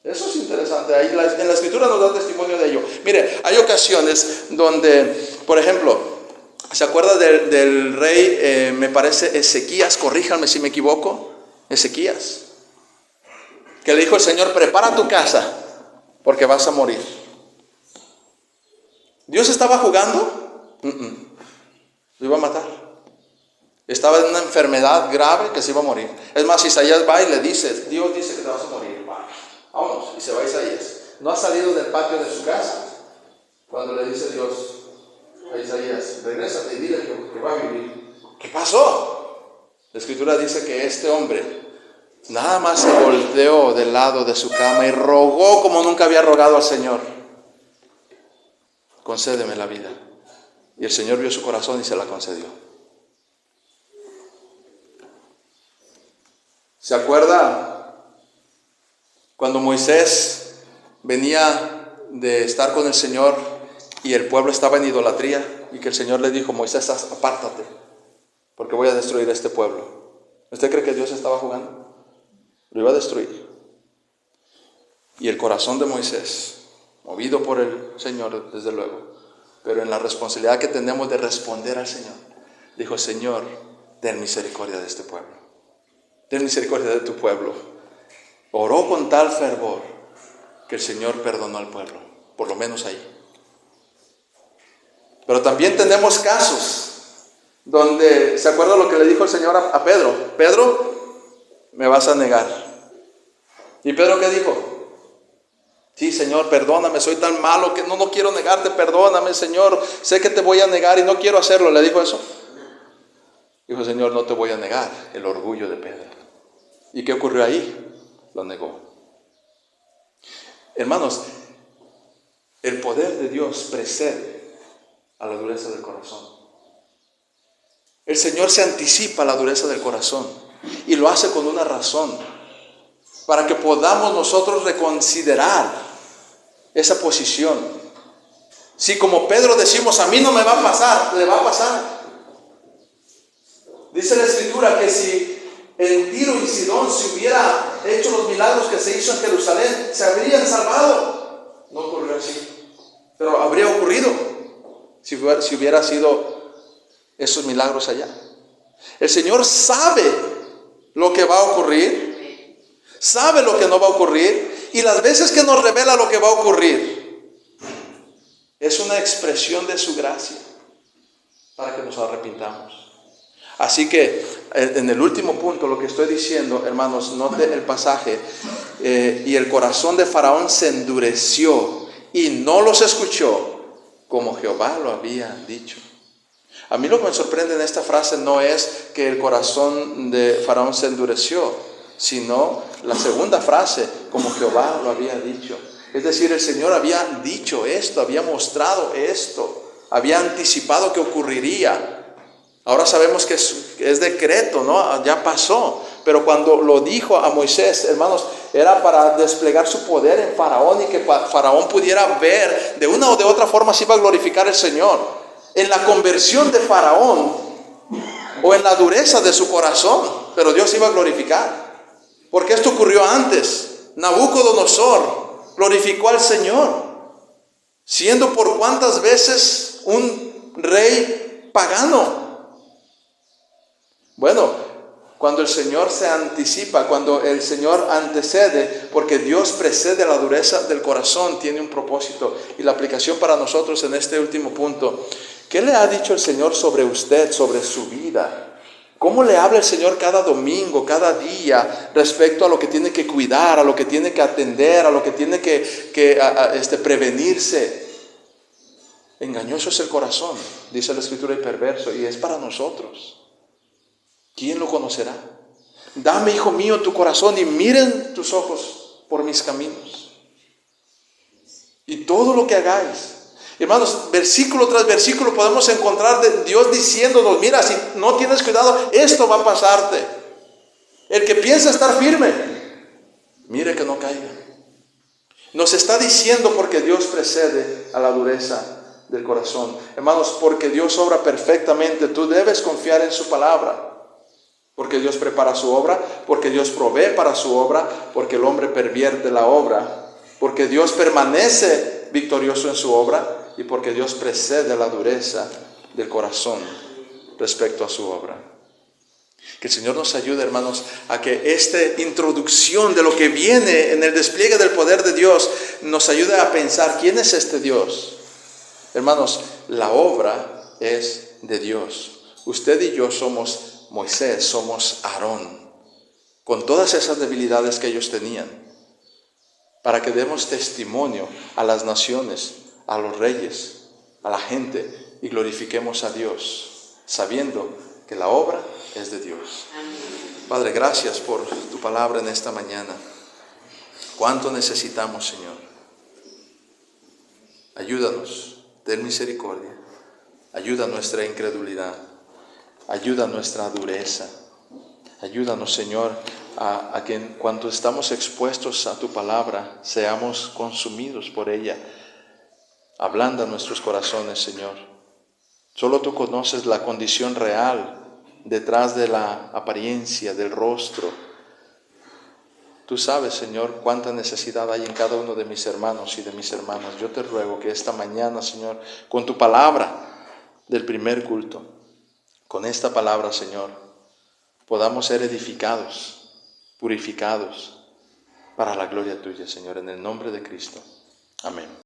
Eso es interesante. Ahí en la Escritura nos da testimonio de ello. Mire, hay ocasiones donde, por ejemplo, ¿se acuerda del rey, me parece Ezequías? Corríjanme si me equivoco. Ezequías, que le dijo el Señor: prepara tu casa porque vas a morir. ¿Dios estaba jugando? Lo iba a matar. Estaba en una enfermedad grave que se iba a morir. Es más, Isaías va y le dice: Dios dice que te vas a morir. Vámonos. Y se va Isaías. No ha salido del patio de su casa cuando le dice Dios a Isaías: regrésate y dile que va a vivir. ¿Qué pasó? La Escritura dice que este hombre nada más se volteó del lado de su cama y rogó como nunca había rogado al Señor: concédeme la vida. Y el Señor vio su corazón y se la concedió. ¿Se acuerda cuando Moisés venía de estar con el Señor y el pueblo estaba en idolatría, y que el Señor le dijo: Moisés, apártate, porque voy a destruir este pueblo? ¿Usted cree que Dios estaba jugando? Lo iba a destruir. Y el corazón de Moisés, movido por el Señor, desde luego, pero en la responsabilidad que tenemos de responder al Señor, dijo: Señor, ten misericordia de este pueblo, ten misericordia de tu pueblo. Oró con tal fervor que el Señor perdonó al pueblo, por lo menos ahí. Pero también tenemos casos donde, ¿se acuerda lo que le dijo el Señor a Pedro? Pedro, me vas a negar. ¿Y Pedro qué dijo? Sí, Señor, perdóname, soy tan malo que no quiero negarte, perdóname, Señor, sé que te voy a negar y no quiero hacerlo. ¿Le dijo eso? Dijo: Señor, no te voy a negar. El orgullo de Pedro. ¿Y qué ocurrió ahí? Lo negó. Hermanos, el poder de Dios precede a la dureza del corazón. El Señor se anticipa a la dureza del corazón y lo hace con una razón, para que podamos nosotros reconsiderar esa posición. Si como Pedro decimos: a mí no me va a pasar, le va a pasar. Dice la Escritura que si en Tiro y Sidón se hubiera hecho los milagros que se hizo en Jerusalén, se habrían salvado. No ocurrió así, pero habría ocurrido si hubiera sido esos milagros allá. El Señor sabe lo que va a ocurrir, sabe lo que no va a ocurrir, y las veces que nos revela lo que va a ocurrir es una expresión de su gracia para que nos arrepintamos. Así que en el último punto, lo que estoy diciendo, hermanos, note el pasaje: y el corazón de Faraón se endureció y no los escuchó como Jehová lo había dicho. A mí lo que me sorprende en esta frase no es que el corazón de Faraón se endureció, sino la segunda frase: como Jehová lo había dicho. Es decir, el Señor había dicho esto, había mostrado esto, había anticipado que ocurriría. Ahora sabemos que es decreto, ¿no? Ya pasó. Pero cuando lo dijo a Moisés, hermanos, era para desplegar su poder en Faraón y que Faraón pudiera ver de una o de otra forma si iba a glorificar al Señor. En la conversión de Faraón o en la dureza de su corazón, pero Dios iba a glorificar. Porque esto ocurrió antes. Nabucodonosor glorificó al Señor, siendo por cuántas veces un rey pagano. Bueno, Cuando el Señor se anticipa, cuando el Señor antecede, porque Dios precede la dureza del corazón, tiene un propósito. Y la aplicación para nosotros en este último punto, ¿qué le ha dicho el Señor sobre usted, sobre su vida? ¿Cómo le habla el Señor cada domingo, cada día, respecto a lo que tiene que cuidar, a lo que tiene que atender, a lo que tiene que prevenirse? Engañoso es el corazón, dice la Escritura, y perverso, y es para nosotros. ¿Quién lo conocerá? Dame, hijo mío, tu corazón y miren tus ojos por mis caminos. Y todo lo que hagáis. Hermanos, versículo tras versículo podemos encontrar de Dios diciéndonos, mira, si no tienes cuidado, esto va a pasarte. El que piensa estar firme, mire que no caiga. Nos está diciendo porque Dios precede a la dureza del corazón. Hermanos, porque Dios obra perfectamente, tú debes confiar en su palabra. Porque Dios prepara su obra, porque Dios provee para su obra, porque el hombre pervierte la obra, porque Dios permanece victorioso en su obra y porque Dios precede la dureza del corazón respecto a su obra. Que el Señor nos ayude, hermanos, a que esta introducción de lo que viene en el despliegue del poder de Dios nos ayude a pensar, ¿quién es este Dios? Hermanos, la obra es de Dios. Usted y yo somos Moisés, somos Aarón, con todas esas debilidades que ellos tenían, para que demos testimonio a las naciones, a los reyes, a la gente, y glorifiquemos a Dios, sabiendo que la obra es de Dios. Padre, gracias por tu palabra en esta mañana. Cuánto necesitamos, Señor. Ayúdanos, ten misericordia, ayuda nuestra incredulidad. Ayuda nuestra dureza. Ayúdanos, Señor, a que en cuanto estamos expuestos a tu palabra, seamos consumidos por ella. Ablanda nuestros corazones, Señor. Solo tú conoces la condición real detrás de la apariencia, del rostro. Tú sabes, Señor, cuánta necesidad hay en cada uno de mis hermanos y de mis hermanas. Yo te ruego que esta mañana, Señor, con tu palabra del primer culto, con esta palabra, Señor, podamos ser edificados, purificados para la gloria tuya, Señor, en el nombre de Cristo. Amén.